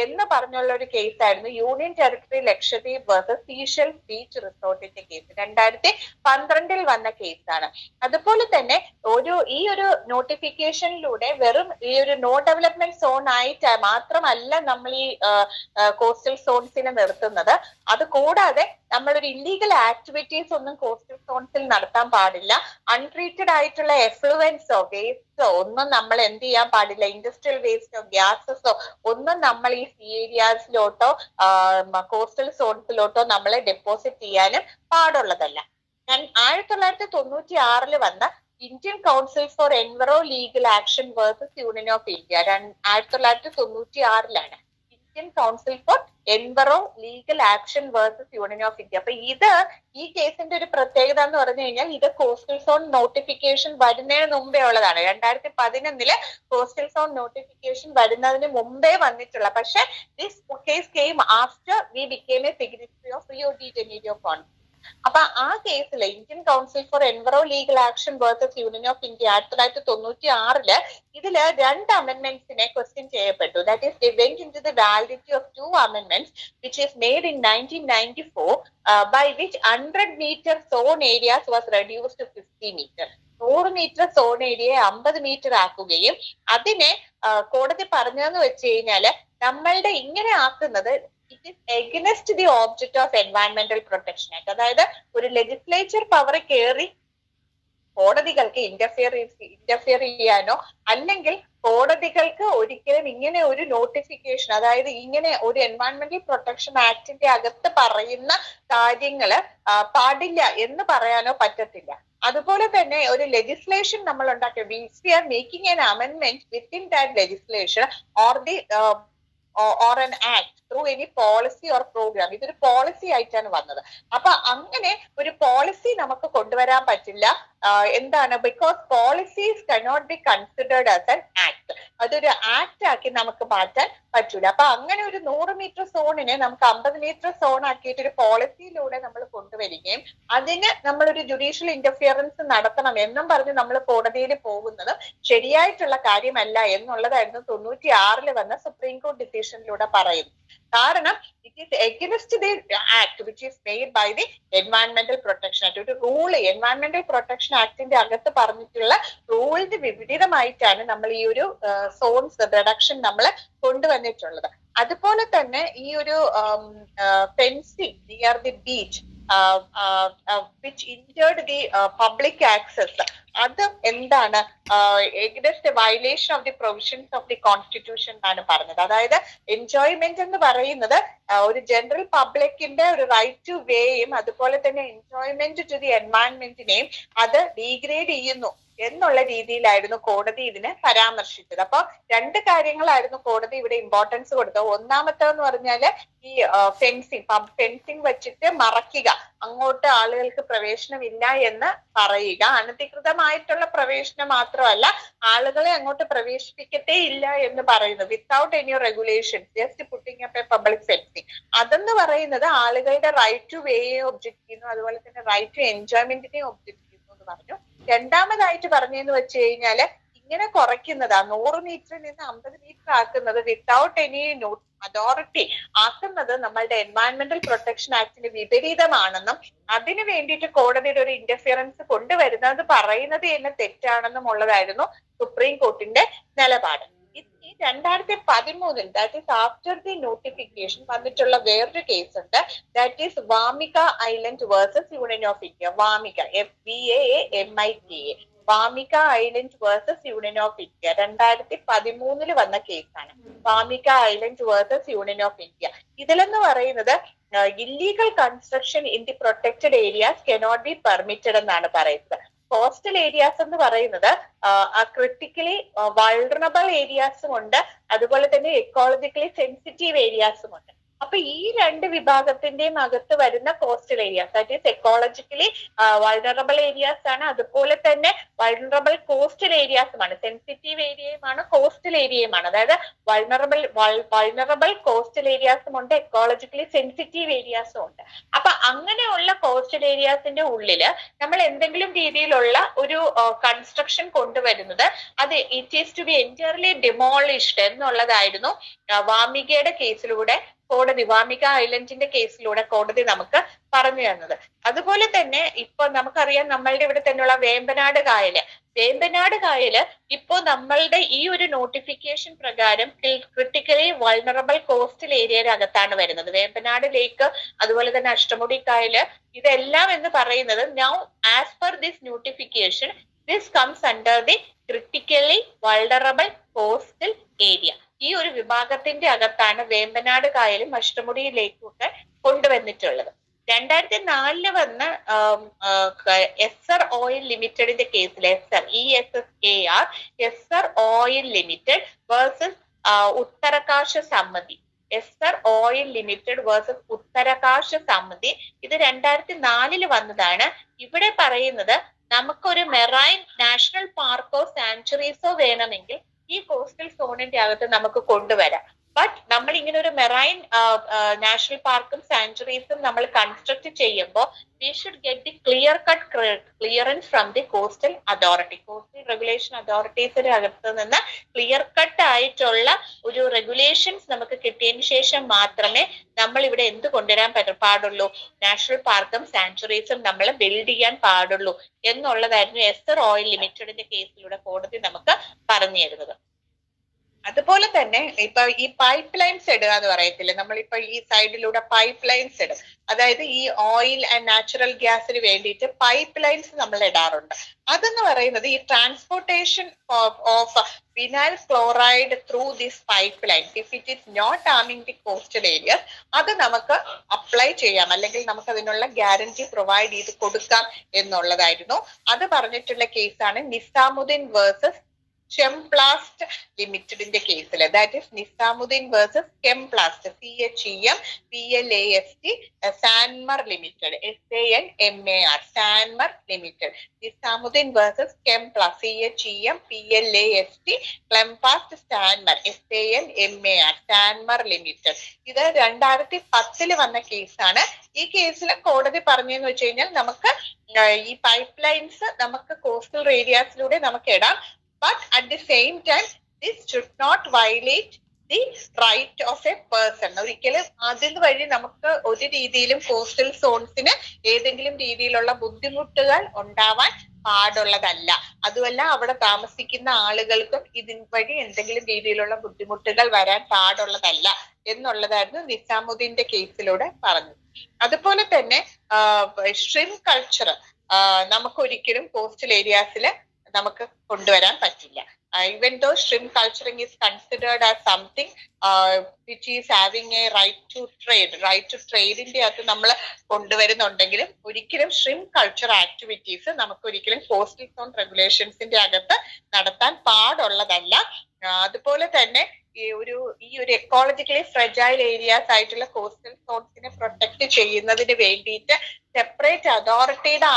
എന്ന് പറഞ്ഞുള്ള ഒരു കേസായിരുന്നു Union Territory Lakshadweep versus Seashells Beach റിസോർട്ടിന്റെ കേസ്. 2012 വന്ന കേസാണ്. അതുപോലെ തന്നെ ഈ ഒരു നോട്ടിഫിക്കേഷനിലൂടെ വെറും ഈ ഒരു നോ ഡെവലപ്മെന്റ് സോൺ ആയിട്ട് മാത്രമല്ല നമ്മൾ ഈ കോസ്റ്റൽ സോൺസിനെ നിർത്തുന്നത്. അത് കൂടാതെ നമ്മളൊരു ഇല്ലീഗൽ ആക്ടിവിറ്റീസ് ഒന്നും കോസ്റ്റൽ സോൺസിൽ നടത്താൻ പാടില്ല. അൺട്രീറ്റഡ് ആയിട്ടുള്ള എഫ്ലുവൻസോ വേസ്റ്റോ ഒന്നും നമ്മൾ എന്ത് ചെയ്യാൻ പാടില്ല, ഇൻഡസ്ട്രിയൽ വേസ്റ്റോ ഗ്യാസസോ ഒന്നും നമ്മൾ ഈ ഏരിയാസിലോട്ടോ കോസ്റ്റൽ സോൺസിലോട്ടോ നമ്മളെ ഡെപ്പോസിറ്റ് ചെയ്യാനും പാടുള്ളതല്ല. 1996 വന്ന Indian Council for Enviro Legal Action versus Union of India 1996 Indian Council for Enviro Legal Action versus Union of India. അപ്പൊ ഈ കേസിന്റെ ഒരു പ്രത്യേകത എന്ന് പറഞ്ഞു കഴിഞ്ഞാൽ ഇത് കോസ്റ്റൽ സോൺ നോട്ടിഫിക്കേഷൻ വരുന്നതിന് മുമ്പേ ഉള്ളതാണ്. 2011 കോസ്റ്റൽ സോൺ നോട്ടിഫിക്കേഷൻ വരുന്നതിന് മുമ്പേ വന്നിട്ടുള്ള. പക്ഷെ this case came after we became a signatory of Rio de Janeiro convention. അപ്പൊ ആ കേസില് Indian Council for Enviro Legal Action versus Union of India 1996 ഇതില് 2 അമെന്റ്മെന്റ്സിനെ ക്വസ്റ്റ്യൻ ചെയ്യപ്പെട്ടു. That is they went in to the validity of 2 amendments which is made in 1994 by which 100 meter zone areas was reduced to 50 meter. 100 meter zone ഏരിയയെ 50 meter ആക്കുകയും അതിനെ കോടതി പറഞ്ഞതെന്ന് വെച്ച് കഴിഞ്ഞാല് നമ്മളുടെ ഇങ്ങനെ ആക്കുന്നത് it is against the object of എൻവയൺമെന്റൽ പ്രൊട്ടക്ഷൻ ആക്ട്. അതായത് ഒരു ലെജിസ്ലേച്ചർ പവർ കയറി കോടതികൾക്ക് ഇന്റർഫിയർ ചെയ്യാനോ അല്ലെങ്കിൽ കോടതികൾക്ക് ഒരിക്കലും ഇങ്ങനെ ഒരു നോട്ടിഫിക്കേഷൻ, അതായത് ഇങ്ങനെ ഒരു എൻവയൺമെന്റൽ പ്രൊട്ടക്ഷൻ ആക്ടിന്റെ അകത്ത് പറയുന്ന കാര്യങ്ങള് പാടില്ല എന്ന് പറയാനോ പറ്റത്തില്ല. അതുപോലെ തന്നെ ഒരു ലെജിസ്ലേഷൻ നമ്മൾ ഉണ്ടാക്കിയ we are making an amendment within that legislation or an act through any policy or program. ഇതൊരു പോളിസി ആയിട്ടാണ് വന്നത്. അപ്പൊ അങ്ങനെ ഒരു പോളിസി നമുക്ക് കൊണ്ടുവരാൻ പറ്റില്ല. എന്താണ്, because policies cannot be considered as an act. അതൊരു ആക്ട് ആക്കി നമുക്ക് മാറ്റാൻ പറ്റൂല. അപ്പൊ അങ്ങനെ ഒരു 100 മീറ്റർ സോണിനെ നമുക്ക് 50 മീറ്റർ സോൺ ആക്കിയിട്ട് ഒരു പോളിസിയിലൂടെ നമ്മൾ കൊണ്ടുവരികയും അതിന് നമ്മളൊരു ജുഡീഷ്യൽ ഇന്റർഫിയറൻസ് നടത്തണം എന്നും പറഞ്ഞ് നമ്മൾ കോടതിയിൽ പോകുന്നത് ശരിയായിട്ടുള്ള കാര്യമല്ല എന്നുള്ളതായിരുന്നു 96 വന്ന സുപ്രീം കോടതി ഡിസിഷനിലൂടെ പറയുന്നത്. കാരണം it is against the act which is made by the എൻവയൺമെന്റൽ പ്രൊട്ടക്ഷൻ ആക്ട്. ഒരു റൂള് എൻവയൺമെന്റൽ പ്രൊട്ടക്ഷൻ ആക്ടിന്റെ അകത്ത് പറഞ്ഞിട്ടുള്ള റൂളിന് വിപരീതമായിട്ടാണ് നമ്മൾ ഈ ഒരു സോൺസ് റിഡക്ഷൻ നമ്മൾ കൊണ്ടുവന്നിട്ടുള്ളത്. അതുപോലെ തന്നെ ഈ ഒരു fencing near the beach which injured the public access, അത് എന്താണ്, against violation of the provisions of the constitution എന്നാണ് പറഞ്ഞത്. അതായത് എൻജോയ്മെന്റ് എന്ന് പറയുന്നത് ഒരു ജനറൽ പബ്ലിക്കിന്റെ ഒരു റൈറ്റ് ടു വേയും അതുപോലെ തന്നെ എൻജോയ്മെന്റ് ടു ദി എൻവയൺമെന്റിനെയും അത് ഡീഗ്രേഡ് ചെയ്യുന്നു എന്നുള്ള രീതിയിലായിരുന്നു കോടതി ഇതിനെ പരാമർശിച്ചത്. അപ്പൊ 2 കാര്യങ്ങളായിരുന്നു കോടതി ഇവിടെ ഇമ്പോർട്ടൻസ് കൊടുത്തത്. ഒന്നാമത്തെന്ന് പറഞ്ഞാല് ഈ ഫെൻസിങ് വെച്ചിട്ട് മറയ്ക്കുക, അങ്ങോട്ട് ആളുകൾക്ക് പ്രവേശനമില്ല എന്ന് പറയുക. അനധികൃതമായിട്ടുള്ള പ്രവേശനം മാത്രമല്ല, ആളുകളെ അങ്ങോട്ട് പ്രവേശിപ്പിക്കത്തേ ഇല്ല എന്ന് പറയുന്നു. Without any regulation, just putting up a public fencing. അതെന്ന് പറയുന്നത് ആളുകളുടെ റൈറ്റ് ടു വേയെ ഒബ്ജക്ട് ചെയ്യുന്നു, അതുപോലെ തന്നെ റൈറ്റ് ടു എൻജോയ്മെന്റിനെ ഒബ്ജക്ട് ചെയ്യുന്നു എന്ന് പറഞ്ഞു. രണ്ടാമതായിട്ട് പറഞ്ഞെന്ന് വെച്ച് കഴിഞ്ഞാല് ഇങ്ങനെ കുറയ്ക്കുന്നത് 100 മീറ്ററിൽ നിന്ന് 50 മീറ്റർ ആക്കുന്നത് വിത്തൗട്ട് എനി അതോറിറ്റി ആക്കുന്നത് നമ്മളുടെ എൻവയൺമെന്റൽ പ്രൊട്ടക്ഷൻ ആക്ടിന് വിപരീതമാണെന്നും അതിന് വേണ്ടിയിട്ട് കോടതിയുടെ ഒരു ഇന്റർഫിയറൻസ് കൊണ്ടുവരുന്നത് പറയുന്നത് തന്നെ തെറ്റാണെന്നും ഉള്ളതായിരുന്നു സുപ്രീം കോർട്ടിന്റെ നിലപാട്. ഈ 2013 that is after the notification വന്നിട്ടുള്ള വേറൊരു കേസ് ഉണ്ട്. That is Vamika Island versus Union of India. Vamika VAMIKA Vamika Island versus Union of India 2013 വന്ന കേസാണ്. Vamika Island versus Union of India. ഇതിലെന്ന് പറയുന്നത് illegal construction in the protected areas cannot be permitted എന്നാണ് പറയുന്നത്. Coastal areas എന്ന് പറയുന്നത് ക്രിട്ടിക്കലി വൾണറബിൾ ഏരിയാസും ഉണ്ട്, അതുപോലെ തന്നെ എക്കോളജിക്കലി സെൻസിറ്റീവ് ഏരിയാസും ഉണ്ട്. അപ്പൊ ഈ രണ്ട് വിഭാഗത്തിന്റെയും അകത്ത് വരുന്ന coastal areas that is ecologically vulnerable areas ആണ്, അതുപോലെ തന്നെ വൾണറബിൾ കോസ്റ്റൽ ഏരിയാസുമാണ്. സെൻസിറ്റീവ് ഏരിയയുമാണ് കോസ്റ്റൽ ഏരിയയുമാണ്. അതായത് വൾണറബിൾ കോസ്റ്റൽ ഏരിയാസും ഉണ്ട്, എക്കോളജിക്കലി സെൻസിറ്റീവ് ഏരിയാസും ഉണ്ട്. അപ്പൊ അങ്ങനെയുള്ള കോസ്റ്റൽ ഏരിയാസിന്റെ ഉള്ളില് നമ്മൾ എന്തെങ്കിലും രീതിയിലുള്ള ഒരു കൺസ്ട്രക്ഷൻ കൊണ്ടുവരുന്നത് അത് it is to be entirely demolished എന്നുള്ളതായിരുന്നു വാമികയുടെ കേസിലൂടെ കോടതി, വാമിക ഐലൻഡിന്റെ കേസിലൂടെ കോടതി നമുക്ക് പറഞ്ഞു തന്നത്. അതുപോലെ തന്നെ ഇപ്പൊ നമുക്കറിയാം നമ്മളുടെ ഇവിടെ തന്നെയുള്ള വേമ്പനാട് കായല് ഇപ്പോ നമ്മളുടെ ഈ ഒരു നോട്ടിഫിക്കേഷൻ പ്രകാരം ക്രിട്ടിക്കലി വൾണറബിൾ കോസ്റ്റൽ ഏരിയയുടെ അകത്താണ് വരുന്നത്. വേമ്പനാട് ലേക്ക്, അതുപോലെ തന്നെ അഷ്ടമുടി കായല്, ഇതെല്ലാം എന്ന് പറയുന്നത് now as per this notification this comes under the critically vulnerable coastal area. ഈ ഒരു വിഭാഗത്തിന്റെ അകത്താണ് വേമ്പനാട് കായലും അഷ്ടമുടി ലേക്കും ഒക്കെ കൊണ്ടുവന്നിട്ടുള്ളത്. 2004 വന്ന എസ്സർ ഓയിൽ ലിമിറ്റഡിന്റെ കേസിൽ എസ്സർ ഓയിൽ ലിമിറ്റഡ് വേഴ്സസ് ഉത്തരകാശ സമിതി, എസ്സർ ഓയിൽ ലിമിറ്റഡ് വേഴ്സസ് ഉത്തരകാശ സമിതി, ഇത് 2004 വന്നതാണ്. ഇവിടെ പറയുന്നത് നമുക്കൊരു മെറൈൻ നാഷണൽ പാർക്കോ സാങ്ച്വറീസോ വേണമെങ്കിൽ ഈ കോസ്റ്റൽ സോണിന്റെ അകത്ത് നമുക്ക് കൊണ്ടുവരാം. ബട്ട് നമ്മൾ ഇങ്ങനെ ഒരു മെറൈൻ നാഷണൽ പാർക്കും സാങ്ച്വറീസും നമ്മൾ കൺസ്ട്രക്ട് ചെയ്യുമ്പോൾ we should get the clear cut clearance from the coastal authority. Coastal regulation അതോറിറ്റീസിന്റെ അകത്ത് നിന്ന് ക്ലിയർ കട്ട് ആയിട്ടുള്ള ഒരു റെഗുലേഷൻസ് നമുക്ക് കിട്ടിയതിന് ശേഷം മാത്രമേ നമ്മൾ ഇവിടെ എന്ത് കൊണ്ടുവരാൻ പാടുള്ളൂ, നാഷണൽ പാർക്കും സാങ്ച്വറീസും നമ്മൾ ബിൽഡ് ചെയ്യാൻ പാടുള്ളൂ എന്നുള്ളതായിരുന്നു എസ്സർ ഓയിൽ ലിമിറ്റഡിന്റെ കേസിലൂടെ കോടതി നമുക്ക് പറഞ്ഞു തരുന്നത്. അതുപോലെ തന്നെ ഇപ്പൊ ഈ പൈപ്പ് ലൈൻസ് ഇടുക എന്ന് പറയത്തില്ലേ, നമ്മളിപ്പോ ഈ സൈഡിലൂടെ പൈപ്പ് ലൈൻസ് ഇടും. അതായത് ഈ ഓയിൽ ആൻഡ് നാച്ചുറൽ ഗ്യാസിന് വേണ്ടിയിട്ട് പൈപ്പ് ലൈൻസ് നമ്മൾ ഇടാറുണ്ട്. അതെന്ന് പറയുന്നത് ഈ transportation of vinyl chloride through this pipe lines if it is not harming the coastal areas, അത് നമുക്ക് അപ്ലൈ ചെയ്യാം, അല്ലെങ്കിൽ നമുക്ക് അതിനുള്ള ഗ്യാരണ്ടി പ്രൊവൈഡ് ചെയ്ത് കൊടുക്കാം എന്നുള്ളതായിരുന്നു. അത് പറഞ്ഞിട്ടുള്ള കേസാണ് നിസാമുദ്ദീൻ വേഴ്സസ് ചെംപ്ലാസ്റ്റ് ലിമിറ്റഡിന്റെ കേസിൽ. That is Nizamuddin versus Chemplast, CHEMPLAST Sanmar Limited, SANMAR Sanmar Limited. Nizamuddin versus Chemplast, CHEMPLAST ക്ലെംപാസ്റ്റ് സാൻമർ, SANMAR സാൻമർ ലിമിറ്റഡ്. ഇത് 2010 വന്ന കേസാണ്. ഈ കേസിൽ കോടതി പറഞ്ഞെന്ന് വെച്ച് കഴിഞ്ഞാൽ നമുക്ക് ഈ പൈപ്പ് ലൈൻസ് നമുക്ക് കോസ്റ്റൽ ഏരിയാസിലൂടെ നമുക്ക് ഇടാം. But at the same time, this should not violate the right of a person. ഒരിക്കലും അതിന് വഴി നമുക്ക് ഒരു രീതിയിലും കോസ്റ്റൽ സോൺസിന് ഏതെങ്കിലും രീതിയിലുള്ള ബുദ്ധിമുട്ടുകൾ ഉണ്ടാവാൻ പാടുള്ളതല്ല. അതുമല്ല അവിടെ താമസിക്കുന്ന ആളുകൾക്കും ഇതിന് വഴി എന്തെങ്കിലും രീതിയിലുള്ള ബുദ്ധിമുട്ടുകൾ വരാൻ പാടുള്ളതല്ല എന്നുള്ളതായിരുന്നു നിസാമുദ്ദീന്റെ കേസിലൂടെ പറഞ്ഞത്. അതുപോലെ തന്നെ ഷ്രിം കൾച്ചർ നമുക്ക് ഒരിക്കലും കോസ്റ്റൽ ഏരിയാസിൽ നമുക്ക് കൊണ്ടുവരാൻ പറ്റില്ല. Even though shrimp culturing is considered as something which is having a right to tradeന്റെ അകത്ത് നമ്മൾ കൊണ്ടുവരുന്നുണ്ടെങ്കിലും ഒരിക്കലും ഷ്രിംപ് കൾച്ചർ ആക്ടിവിറ്റീസ് നമുക്ക് ഒരിക്കലും കോസ്റ്റൽ സോൺ റെഗുലേഷൻസിന്റെ അകത്ത് നടത്താൻ പാടുള്ളതല്ല. അതുപോലെ തന്നെ ഈ ഒരു എക്കോളജിക്കലി ഫ്രജൈൽ ഏരിയാസ് ആയിട്ടുള്ള കോസ്റ്റൽ സോൺസിനെ പ്രൊട്ടക്ട് ചെയ്യുന്നതിന് വേണ്ടിയിട്ട് സെപ്പറേറ്റ് അതോറിറ്റിയുടെ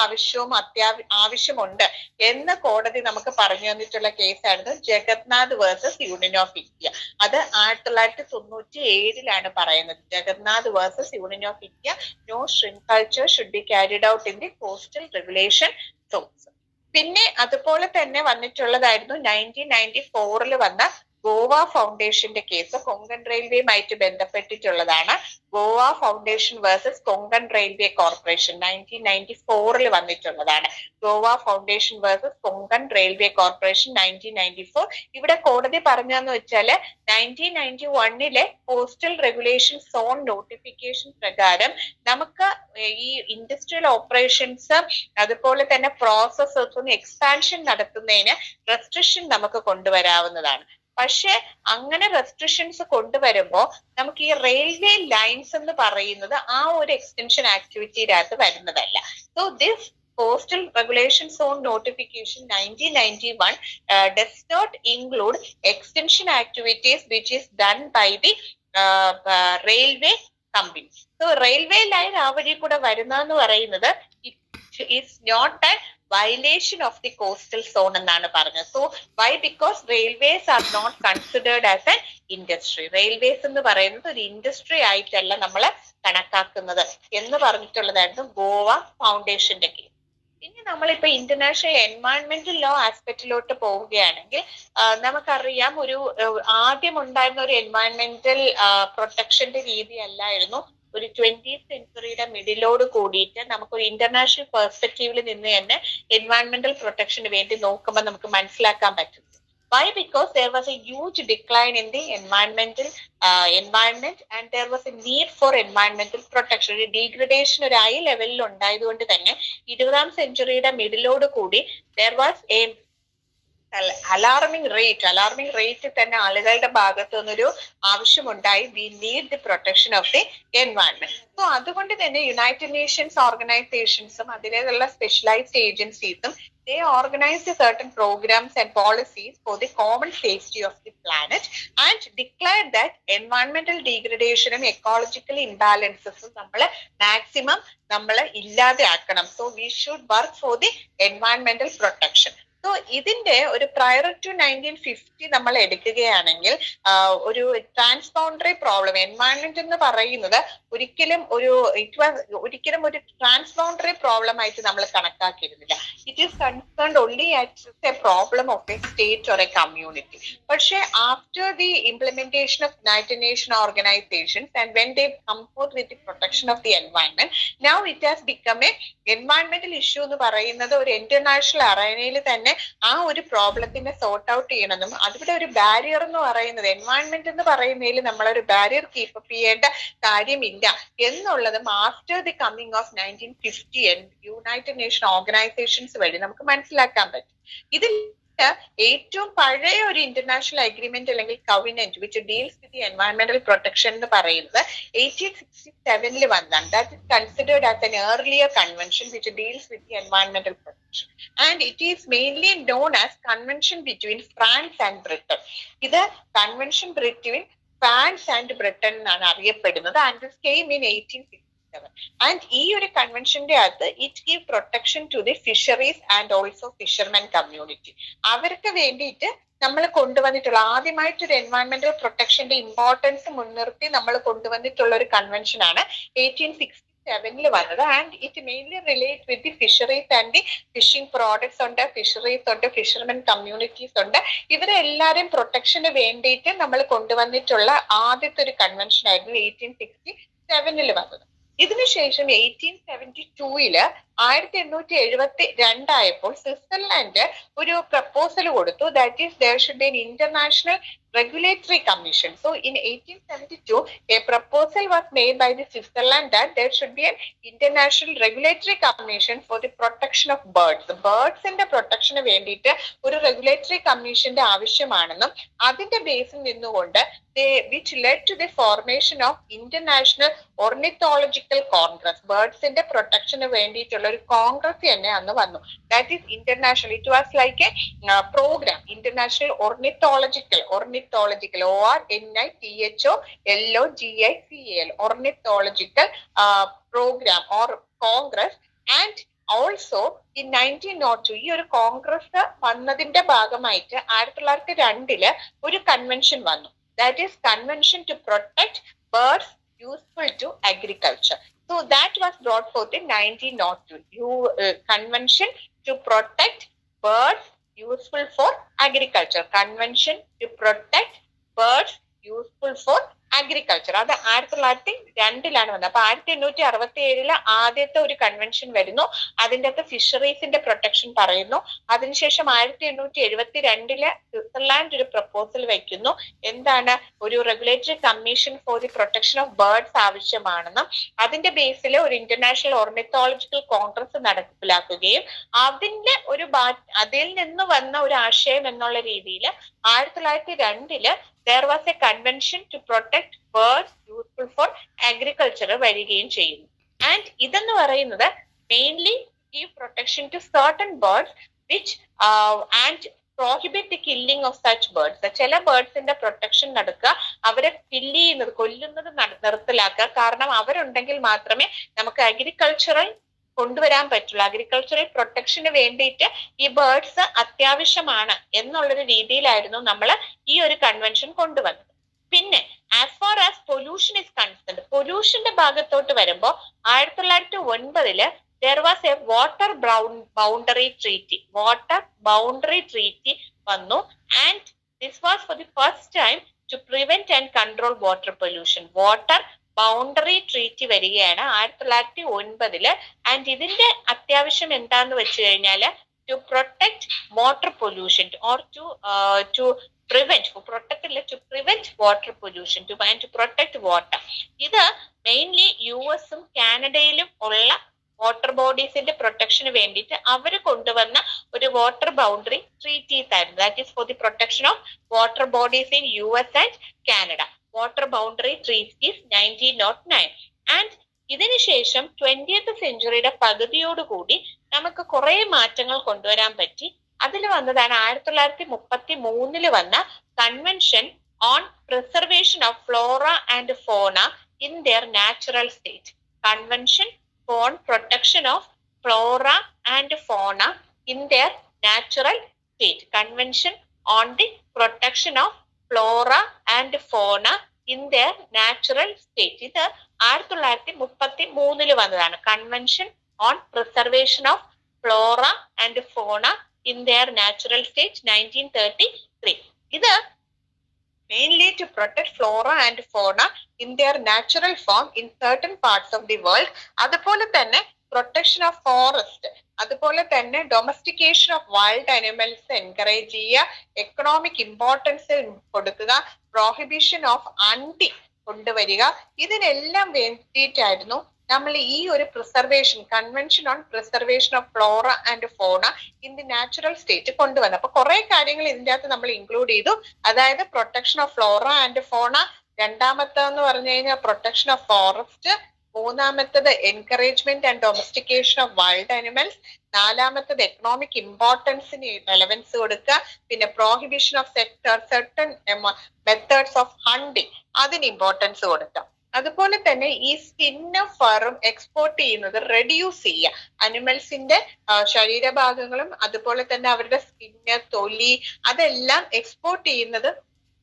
ആവശ്യമുണ്ട് എന്ന് കോടതി നമുക്ക് പറഞ്ഞു തന്നിട്ടുള്ള കേസായിരുന്നു Jagannath versus Union of India. അത് 1997 പറയുന്നത്. Jagannath versus Union of India, no shrimp culture should be carried out in the coastal regulation zones. പിന്നെ അതുപോലെ തന്നെ വന്നിട്ടുള്ളതായിരുന്നു 1994 വന്ന ഗോവ ഫൗണ്ടേഷന്റെ കേസ് കൊങ്കൺ റെയിൽവേയുമായിട്ട് ബന്ധപ്പെട്ടിട്ടുള്ളതാണ്. Goa Foundation versus Konkan Railway Corporation 1994 വന്നിട്ടുള്ളതാണ്. Goa Foundation versus Konkan Railway Corporation 1994. ഇവിടെ കോടതി പറഞ്ഞതെന്ന് വെച്ചാല് 1991 കോസ്റ്റൽ റെഗുലേഷൻ സോൺ നോട്ടിഫിക്കേഷൻ പ്രകാരം നമുക്ക് ഈ ഇൻഡസ്ട്രിയൽ ഓപ്പറേഷൻസ് അതുപോലെ തന്നെ പ്രോസസ്സസ് എക്സ്പാൻഷൻ നടത്തുന്നതിന് റെസ്ട്രിക്ഷൻ നമുക്ക് കൊണ്ടുവരാവുന്നതാണ്. പക്ഷെ അങ്ങനെ റെസ്ട്രിക്ഷൻസ് കൊണ്ടുവരുമ്പോൾ നമുക്ക് ഈ റെയിൽവേ ലൈൻസ് എന്ന് പറയുന്നത് ആ ഒരു എക്സ്റ്റൻഷൻ ആക്ടിവിറ്റിയുടെ അകത്ത് വരുന്നതല്ല. So this Coastal Regulation Zone Notification 1991 does not include extension activities which is done by the railway company. So railway line ആ വഴി കൂടെ വരുന്നതെന്ന് പറയുന്നത് it is not a violation of the coastal zone എന്നാണ് പറഞ്ഞത്. So why? Because railways are not considered as an industry. Railways എന്ന് പറയുന്നത് ഒരു ഇൻഡസ്ട്രി ആയിട്ടല്ല നമ്മൾ കണക്കാക്കുന്നത് എന്ന് പറഞ്ഞിട്ടുള്ളതായിരുന്നു ഗോവ ഫൗണ്ടേഷന്റെ കേസ്. ഇനി നമ്മളിപ്പോ ഇന്റർനാഷണൽ എൻവയോൺമെന്റൽ ലോ ആസ്പെക്റ്റിലോട്ട് പോവുകയാണെങ്കിൽ നമുക്കറിയാം ഒരു ആദ്യം ഉണ്ടായിരുന്ന ഒരു എൻവയോൺമെന്റൽ പ്രൊട്ടക്ഷന്റെ രീതി അല്ലായിരുന്നു ഒരു 20th സെഞ്ചുറിയുടെ മിഡിലോട് കൂടിയിട്ട് നമുക്കൊരു ഇന്റർനാഷണൽ പെർസ്പെക്റ്റീവിൽ നിന്ന് തന്നെ എൻവയോൺമെന്റൽ പ്രൊട്ടക്ഷന് വേണ്ടി നോക്കുമ്പോൾ നമുക്ക് മനസ്സിലാക്കാൻ പറ്റും. Why? Because there was a huge decline in the environment and there was a need for environmental protection. ഒരു degradation ഒരു high ലെവലിൽ ഉണ്ടായതുകൊണ്ട് തന്നെ 20th സെഞ്ചുറിയുടെ മിഡിലോട് കൂടി there was a alarming rate തന്നെ ആളുകളുടെ ഭാഗത്തു നിന്നൊരു ആവശ്യമുണ്ടായി. We need the protection of the environment. So അതുകൊണ്ട് തന്നെ യുണൈറ്റഡ് നേഷൻസ് ഓർഗനൈസേഷൻസും അതിലേക്കുള്ള സ്പെഷ്യലൈസ്ഡ് ഏജൻസീസും they organized certain programs and policies for the common safety of the planet and declared that environmental degradation and ecological imbalances maximum ഇല്ലാതെ ആക്കണം. So we should work for the environmental protection. So ഇതിന്റെ ഒരു prior to 1950 നമ്മൾ എടുക്കുകയാണെങ്കിൽ ഒരു transboundary problem environment എന്ന് പറയുന്നത് ഒരിക്കലും ഒരു ട്രാൻസ്ബൗണ്ടറി പ്രോബ്ലം ആയിട്ട് നമ്മൾ കണക്കാക്കിയിരുന്നില്ല. It is concerned only as a problem of a state or a community. പക്ഷേ after the implementation of United Nation organisations and when they come forth with the protection of the environment, now it has become a എൻവയോൺമെന്റൽ issue എന്ന് പറയുന്നത് ഒരു international അറേനയിൽ തന്നെ ആ ഒരു പ്രോബ്ലത്തിനെ sort out ചെയ്യണമെന്നും അതിവിടെ ഒരു ബാരിയർ എന്ന് പറയുന്നത് എൻവയോൺമെന്റ് എന്ന് പറയുന്നതിൽ നമ്മളൊരു ബാരിയർ കീപ്പ് അപ്പ് ചെയ്യേണ്ട കാര്യമില്ല എന്നുള്ളതും after the coming of 1950 United Nation organisations വഴി നമുക്ക് മനസ്സിലാക്കാൻ പറ്റും. ഇതിൽ ഏറ്റവും പഴയ ഒരു ഇന്റർനാഷണൽ അഗ്രിമെന്റ് അല്ലെങ്കിൽ covenant which deals with the എൻവയോൺമെന്റൽ പ്രൊട്ടക്ഷൻ എന്ന് പറയുന്നത് 1867 വന്നതാണ്. That is considered as an earlier convention which deals with the environmental protection and it is mainly known as convention between France and Britain. ഇത് convention between France and Britain എന്നാണ് അറിയപ്പെടുന്നത്. And this came in 1867. And ഈ ഒരു കൺവെൻഷന്റെ അകത്ത് it give protection to the fisheries and also fishermen community. അവർക്ക് വേണ്ടിയിട്ട് നമ്മൾ കൊണ്ടുവന്നിട്ടുള്ള ആദ്യമായിട്ടൊരു എൻവയോൺമെന്റൽ പ്രൊട്ടക്ഷന്റെ ഇമ്പോർട്ടൻസ് മുൻനിർത്തി നമ്മൾ കൊണ്ടുവന്നിട്ടുള്ള ഒരു കൺവെൻഷനാണ് 1867 വന്നത്. And it mainly relate with the fisheries and the fishing products ഉണ്ട്, ഫിഷറീസ് ഉണ്ട്, ഫിഷർമെൻ കമ്മ്യൂണിറ്റീസ് ഉണ്ട്. ഇവരെല്ലാരും പ്രൊട്ടക്ഷന് വേണ്ടിയിട്ട് നമ്മൾ കൊണ്ടുവന്നിട്ടുള്ള ആദ്യത്തെ ഒരു കൺവെൻഷൻ ആയിരുന്നു 1867 വന്നത്. ഇതിനുശേഷം 1872 1872 ആയപ്പോൾ സ്വിറ്റ്സർലാൻഡ് ഒരു പ്രപ്പോസൽ കൊടുത്തു. That is there should be an international regulatory commission. So in 1872 a proposal was made by the Switzerland that there should be an international regulatory commission for the protection of birds. Birds ന്റെ പ്രൊട്ടക്ഷന് വേണ്ടിയിട്ട് ഒരു regulatory കമ്മീഷന്റെ ആവശ്യമാണെന്നും അതിന്റെ ബേസിൽ നിന്നുകൊണ്ട് which led to the formation of International Ornithological Congress. ബേർഡ്സിന്റെ പ്രൊട്ടക്ഷന് വേണ്ടിയിട്ടുള്ള ഒരു കോൺഗ്രസ് തന്നെ അന്ന് വന്നു. That is international. It was like a programme. International ornithological ORNITHOLOGICAL ornithological programme or congress. And also in 1902 ഈ ഒരു കോൺഗ്രസ് വന്നതിന്റെ ഭാഗമായിട്ട് 1902 ഒരു കൺവെൻഷൻ വന്നു. That is Convention to Protect Birds Useful to Agriculture. So that was brought forth in 1902. Convention to Protect Birds useful for agriculture. Convention to protect birds useful for agriculture. അത് 1902 വന്നത്. അപ്പൊ 1867 ആദ്യത്തെ ഒരു കൺവെൻഷൻ വരുന്നു. അതിൻ്റെ അകത്ത് ഫിഷറീസിന്റെ protection പറയുന്നു. അതിനുശേഷം 1872 സ്വിറ്റ്സർലാൻഡ് ഒരു പ്രപ്പോസൽ വയ്ക്കുന്നു. എന്താണ്? ഒരു regulatory commission for the protection of birds ആവശ്യമാണെന്നും അതിന്റെ ബേസിൽ ഒരു ഇന്റർനാഷണൽ ഓർണിത്തോളജിക്കൽ കോൺഗ്രസ് നടപ്പിലാക്കുകയും അതിൽ നിന്ന് വന്ന ഒരു ആശയം എന്നുള്ള രീതിയിൽ 1902 there was a convention to protect birds useful for agriculture വരികയും ചെയ്യുന്നു. ആൻഡ് ഇതെന്ന് പറയുന്നത് mainly give protection to certain birds which and prohibit the killing of such birds. ചില ബേർഡ്സിന്റെ പ്രൊട്ടക്ഷൻ നടക്കുക, അവരെ കില്ല് ചെയ്യുന്നത്, കൊല്ലുന്നത് നിർത്തലാക്കുക. കാരണം അവരുണ്ടെങ്കിൽ മാത്രമേ നമുക്ക് അഗ്രികൾച്ചറൽ കൊണ്ടുവരാൻ പറ്റുള്ളൂ. അഗ്രികൾച്ചറൽ പ്രൊട്ടക്ഷന് വേണ്ടിയിട്ട് ഈ ബേർഡ്സ് അത്യാവശ്യമാണ് എന്നുള്ളൊരു രീതിയിലായിരുന്നു നമ്മൾ ഈ ഒരു കൺവെൻഷൻ കൊണ്ടുവന്നത്. പിന്നെ as far as pollution is concerned, പൊല്യൂഷന്റെ ഭാഗത്തോട്ട് വരുമ്പോൾ 1909 there was a water boundary treaty. Water boundary treaty വന്നു. And this was for the first time to prevent and control water pollution. Water boundary treaty വരികയാണ് 1909. ആൻഡ് ഇതിന്റെ അത്യാവശ്യം എന്താന്ന് വെച്ച് കഴിഞ്ഞാല് to protect water pollution or to prevent to prevent water pollution and to protect water. ഇത് mainly യുഎസും കാനഡയിലും ഉള്ള വാട്ടർ ബോഡീസിന്റെ പ്രൊട്ടക്ഷന് വേണ്ടിയിട്ട് അവർ കൊണ്ടുവന്ന ഒരു വാട്ടർ ബൗണ്ടറി ട്രീറ്റി ആയിരുന്നു. That is for the protection of water bodies in US and Canada. Water boundary treaties 1909. And ഇതിനുശേഷം 20th സെഞ്ചുറിയുടെ പകുതിയോടുകൂടി നമുക്ക് കുറെ മാറ്റങ്ങൾ കൊണ്ടുവരാൻ പറ്റി. അതിൽ വന്നതാണ് 1933 വന്ന convention on preservation of flora and fauna in their natural state. Convention on protection of flora and fauna in their natural state. Convention on the protection of flora and fauna in their natural state. ഇത് 1933 വന്നതാണ്. Convention on preservation of flora and fauna in their natural state 1933. ഇത് mainly to protect flora and fauna in their natural form in certain parts of the world. അതുപോലെ തന്നെ protection of forest, അതുപോലെ തന്നെ domestication of wild animals encourage ചെയ്യുക, economic importance കൊടുക്കുക, prohibition of അണ്ടി കൊണ്ടുവരിക. ഇതിനെല്ലാം വേണ്ടിയിട്ടായിരുന്നു നമ്മൾ ഈ ഒരു preservation convention on preservation of flora and fauna in the natural state കൊണ്ടുവന്നത്. അപ്പൊ കുറെ കാര്യങ്ങൾ ഇതിന്റെ അകത്ത് നമ്മൾ ഇൻക്ലൂഡ് ചെയ്തു. അതായത് പ്രൊട്ടക്ഷൻ ഓഫ് ഫ്ലോറ ആൻഡ് ഫോണ, രണ്ടാമത്തെന്ന് പറഞ്ഞു കഴിഞ്ഞാൽ പ്രൊട്ടക്ഷൻ ഓഫ് ഫോറസ്റ്റ്, മൂന്നാമത്തത് encouragement and domestication of wild animals, നാലാമത്തത് എക്കണോമിക് ഇമ്പോർട്ടൻസിന് റെലവൻസ് കൊടുക്കുക, പിന്നെ prohibition of certain methods of hunting അതിന് ഇമ്പോർട്ടൻസ് കൊടുക്കുക. അതുപോലെ തന്നെ ഈ സ്കിന്നും ഫറും എക്സ്പോർട്ട് ചെയ്യുന്നത് റെഡ്യൂസ് ചെയ്യുക, അനിമൽസിന്റെ ശരീരഭാഗങ്ങളും അതുപോലെ തന്നെ അവരുടെ സ്കിന്ന്, തൊലി അതെല്ലാം എക്സ്പോർട്ട് ചെയ്യുന്നത്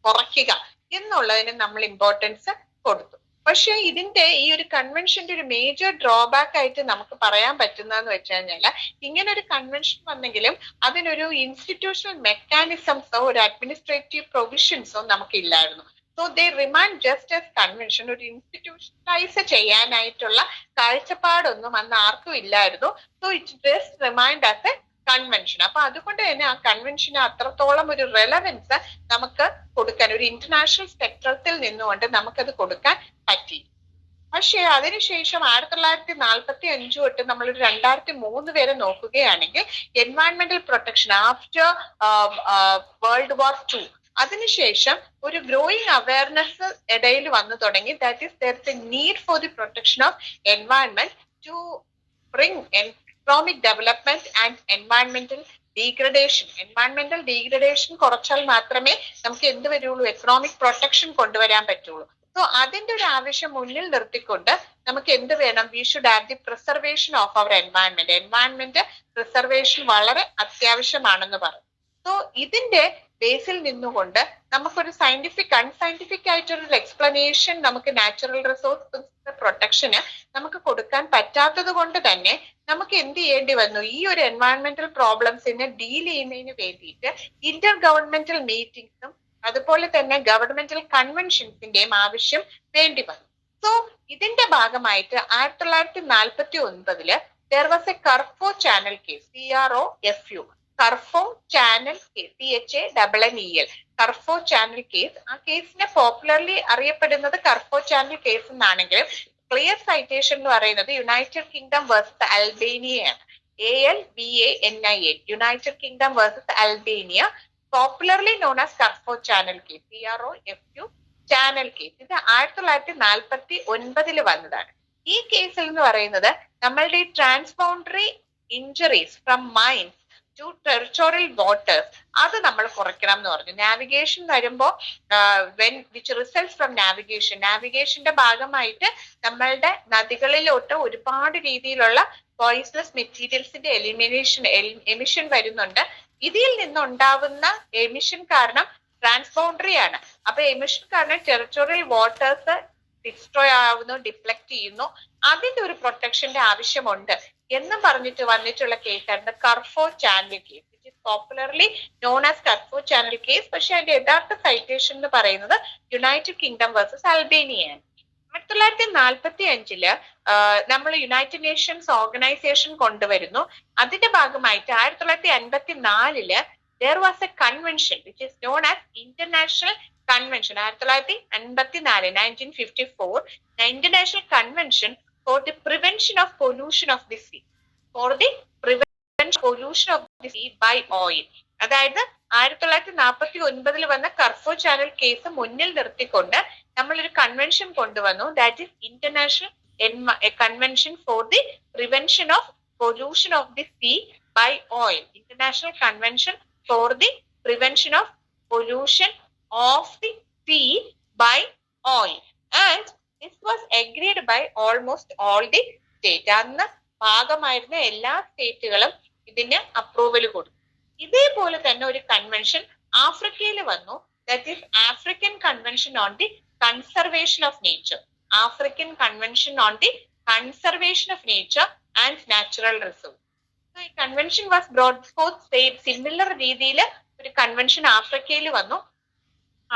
കുറയ്ക്കുക എന്നുള്ളതിന് നമ്മൾ ഇമ്പോർട്ടൻസ് കൊടുത്തു. പക്ഷെ ഇതിന്റെ ഈ ഒരു കൺവെൻഷന്റെ ഒരു മേജർ ഡ്രോബാക്ക് ആയിട്ട് നമുക്ക് പറയാൻ പറ്റുന്നതെന്ന് വെച്ച് കഴിഞ്ഞാൽ, ഇങ്ങനെ ഒരു കൺവെൻഷൻ വന്നെങ്കിലും അതിനൊരു ഇൻസ്റ്റിറ്റ്യൂഷണൽ മെക്കാനിസംസോ ഒരു അഡ്മിനിസ്ട്രേറ്റീവ് പ്രൊവിഷൻസോ നമുക്കില്ലായിരുന്നു. So they remain just as convention. ഒരു ഇൻസ്റ്റിറ്റ്യൂഷണലൈസ് ചെയ്യാനായിട്ടുള്ള കാഴ്ചപ്പാടൊന്നും അന്ന് ആർക്കും ഇല്ലായിരുന്നു. So it just remained as a convention. അപ്പൊ അതുകൊണ്ട് തന്നെ ആ കൺവെൻഷന് അത്രത്തോളം ഒരു റെലവൻസ് നമുക്ക് കൊടുക്കാൻ, ഒരു ഇന്റർനാഷണൽ സ്പെക്ട്രത്തിൽ നിന്നുകൊണ്ട് നമുക്കത് കൊടുക്കാൻ പറ്റി. പക്ഷെ അതിനുശേഷം 1945 തൊട്ട് നമ്മളൊരു 2003 വരെ നോക്കുകയാണെങ്കിൽ എൻവയൺമെന്റൽ protection after World War II, അതിനുശേഷം ഒരു ഗ്രോയിങ് അവയർനെസ് ഇടയിൽ വന്നു തുടങ്ങി. That is there is a need for the protection of environment to bring economic development and environmental degradation. Environmental degradation കുറച്ചാൽ മാത്രമേ നമുക്ക് എന്ത് വരുള്ളൂ, എക്കണോമിക് പ്രൊട്ടക്ഷൻ കൊണ്ടുവരാൻ പറ്റുള്ളൂ. സോ അതിന്റെ ഒരു ആവശ്യം മുന്നിൽ നിർത്തിക്കൊണ്ട് നമുക്ക് എന്ത് വേണം, we should have the preservation of our environment. Environment preservation വളരെ അത്യാവശ്യമാണെന്ന് പറയും. സോ ഇതിന്റെ ബേസിൽ നിന്നുകൊണ്ട് നമുക്കൊരു സയന്റിഫിക് അൺസയന്റിഫിക് ആയിട്ടൊരു എക്സ്പ്ലനേഷൻ നമുക്ക് നാച്ചുറൽ റിസോഴ്സ് പ്രൊട്ടക്ഷന് നമുക്ക് കൊടുക്കാൻ പറ്റാത്തത് കൊണ്ട് തന്നെ നമുക്ക് എന്ത് ചെയ്യേണ്ടി വന്നു? ഈ ഒരു എൻവയൺമെന്റൽ പ്രോബ്ലംസിനെ ഡീൽ ചെയ്യുന്നതിന് വേണ്ടിയിട്ട് ഇന്റർ ഗവൺമെന്റൽ മീറ്റിംഗ്സും അതുപോലെ തന്നെ ഗവൺമെന്റൽ കൺവെൻഷൻസിന്റെയും ആവശ്യം വേണ്ടി വന്നു. സോ ഇതിന്റെ ഭാഗമായിട്ട് 1949 there was a Carfo channel case, CROFU, Carfo channel case, CHANNEL, Carfo channel case. ആ കേസിനെ പോപ്പുലർലി അറിയപ്പെടുന്നത് കർഫോ ചാനൽ കേസ് എന്നാണെങ്കിലും ക്ലിയർ സൈറ്റേഷൻ എന്ന് പറയുന്നത് യുണൈറ്റഡ് കിങ്ഡം വേഴ്സസ് അൽബേനിയയാണ്. ALBANIA, United Kingdom versus Albania, popularly known as Corfu channel case, CROFU channel case. ഇത് 1949 വന്നതാണ്. ഈ കേസിൽ എന്ന് പറയുന്നത് നമ്മളുടെ ഈ transboundary injuries from mines to territorial waters അത് നമ്മൾ കുറയ്ക്കണം എന്ന് പറഞ്ഞു. നാവിഗേഷൻ വരുമ്പോ വെൻ വിച്ച് റിസൾട്ട്സ് ഫ്രം നാവിഗേഷന്റെ ഭാഗമായിട്ട് നമ്മളുടെ നദികളിലോട്ട് ഒരുപാട് രീതിയിലുള്ള പോയിസണസ് മെറ്റീരിയൽസിന്റെ എമിഷൻ വരുന്നുണ്ട്. ഇതിൽ നിന്നുണ്ടാവുന്ന എമിഷൻ കാരണം ട്രാൻസ്ബൗണ്ടറി ആണ്. അപ്പൊ എമിഷൻ കാരണം ടെറിട്ടോറിയൽ വാട്ടേഴ്സ് ഡിസ്ട്രോയ് ആവുന്നു, ഡിഫ്ലക്ട് ചെയ്യുന്നു. അതിന്റെ ഒരു പ്രൊട്ടക്ഷന്റെ ആവശ്യമുണ്ട് എന്നും പറഞ്ഞിട്ട് വന്നിട്ടുള്ള കേസായിരുന്നു Corfu channel case, which is popularly known as Corfu channel case. പക്ഷെ അതിന്റെ യഥാർത്ഥ സൈറ്റേഷൻ എന്ന് പറയുന്നത് യുണൈറ്റഡ് കിങ്ഡം വേഴ്സസ് അൽബേനിയയാണ്. 1945 നമ്മൾ യുണൈറ്റഡ് നേഷൻസ് ഓർഗനൈസേഷൻ കൊണ്ടുവരുന്നു. അതിന്റെ ഭാഗമായിട്ട് 1954 there was a convention which is known as International Convention. 1954 International Convention for the Prevention of Pollution of the Sea, for the prevention of pollution of the sea by oil. അതായത് 1949 വന്ന കർഫോ channel case മുന്നിൽ നിർത്തിക്കൊണ്ട് നമ്മളൊരു convention കൊണ്ടുവന്നു. That is international convention for the prevention of pollution of the sea by oil. International convention for the prevention of pollution of the sea by oil, and this was agreed by almost all the states. അന്ന് ഭാഗമായിരുന്ന എല്ലാ സ്റ്റേറ്റുകളും ഇതിന് approval കൊടുത്തു. ഇതേപോലെ തന്നെ ഒരു convention ആഫ്രിക്കയിൽ വന്നു. That is African convention on the conservation of nature. African convention on the conservation of nature and natural resource. ഈ convention was brought forth similar രീതിയിൽ ഒരു കൺവെൻഷൻ ആഫ്രിക്കയിൽ വന്നു.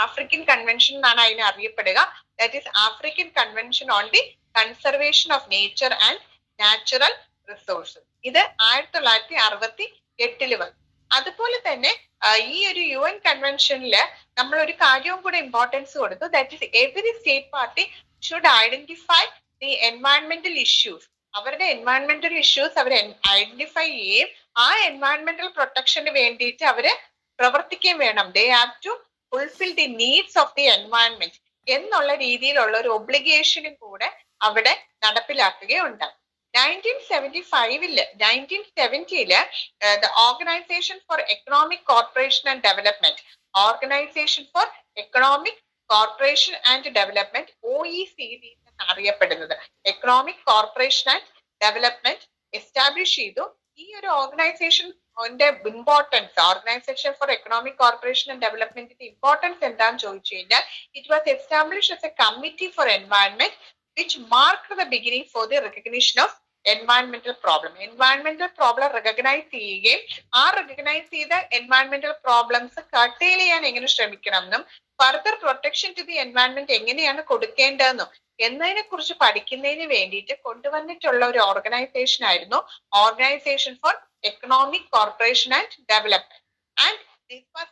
ആഫ്രിക്കൻ കൺവെൻഷൻ എന്നാണ് അതിനെ അറിയപ്പെടുക. That is African convention on the conservation of nature and natural resources. ഇത് 1968 വന്നു. അതുപോലെ തന്നെ ഈ ഒരു UN കൺവെൻഷനിൽ നമ്മൾ ഒരു കാര്യവും കൂടെ ഇമ്പോർട്ടൻസ് കൊടുത്തു. That is every state party should identify the എൻവയൺമെന്റൽ ഇഷ്യൂസ്. അവരുടെ എൻവയൺമെന്റൽ ഇഷ്യൂസ് അവർ ഐഡന്റിഫൈ ചെയ്യുകയും ആ എൻവയൺമെന്റൽ പ്രൊട്ടക്ഷന് വേണ്ടിയിട്ട് അവര് പ്രവർത്തിക്കുകയും വേണം. They have to fulfil the needs of the environment എന്നുള്ള രീതിയിലുള്ള ഒരു ഒബ്ലിഗേഷനും കൂടെ അവിടെ നടപ്പിലാക്കുകയുണ്ടായി. 1970 the Organization for Economic Cooperation and Development, Organization for Economic Cooperation and Development, OECD അറിയപ്പെടുന്നത്, economic corporation and development establish ചെയ്തു. ഈ ഒരു ഓർഗനൈസേഷന്റെ importance, organisation for economic corporation and ഡെവലപ്മെന്റിന്റെ importance എന്താണെന്ന് ചോദിച്ചു കഴിഞ്ഞാൽ, it was establish as A committee for environment which mark the beginning for the recognition of എൻവയൺമെന്റൽ problem. എൻവയൺമെന്റൽ problem recognise ചെയ്യുകയും ആ recognise ചെയ്ത എൻവയൺമെന്റൽ പ്രോബ്ലംസ് കർട്ടെയിൽ ചെയ്യാൻ എങ്ങനെ ശ്രമിക്കണം എന്നും further protection to the environment എങ്ങനെയാണ് കൊടുക്കേണ്ടതെന്നും എന്നതിനെ കുറിച്ച് പഠിക്കുന്നതിന് വേണ്ടിയിട്ട് കൊണ്ടുവന്നിട്ടുള്ള ഒരു ഓർഗനൈസേഷൻ ആയിരുന്നു organisation for economic corporation and development. And this was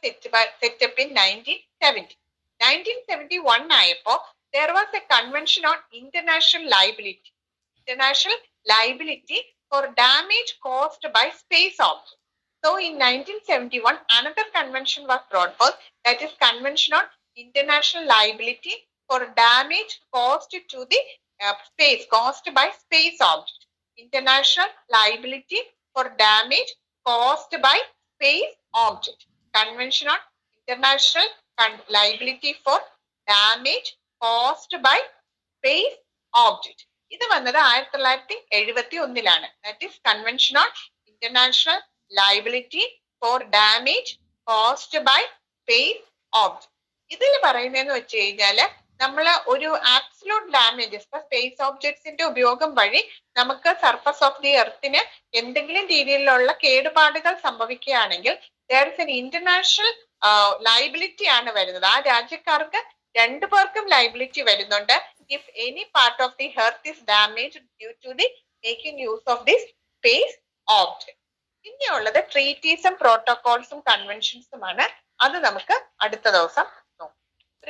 set up in 1970. 1971 ആയപ്പോ there was a convention on international liability for damage caused by space objects. So in 1971 another convention was brought forth, that is Convention on International Liability for damage caused to the space, caused by space object. International liability for damage caused by space object. Convention on International Liability for damage caused by space object. ഇത് വന്നത് 1971. That is Convention on International Liability for damage caused by space object. ഇതിൽ പറയുന്നതെന്ന് വെച്ച് കഴിഞ്ഞാല് നമ്മൾ ഒരു absolute damages space ഓബ്ജക്ട്സിന്റെ ഉപയോഗം വഴി നമുക്ക് സർഫസ് ഓഫ് ദി എർത്തിന് എന്തെങ്കിലും രീതിയിലുള്ള കേടുപാടുകൾ സംഭവിക്കുകയാണെങ്കിൽ there is an international liability ആണ് വരുന്നത്. ആ രാജ്യക്കാർക്ക് രണ്ടു പേർക്കും ലയബിലിറ്റി വരുന്നുണ്ട് if any part of the earth is damage due to the making use of this space object. പിന്നെയുള്ളത് ട്രീറ്റീസും പ്രോട്ടോകോൾസും കൺവെൻഷൻസുമാണ്. അത് നമുക്ക് അടുത്ത ദിവസം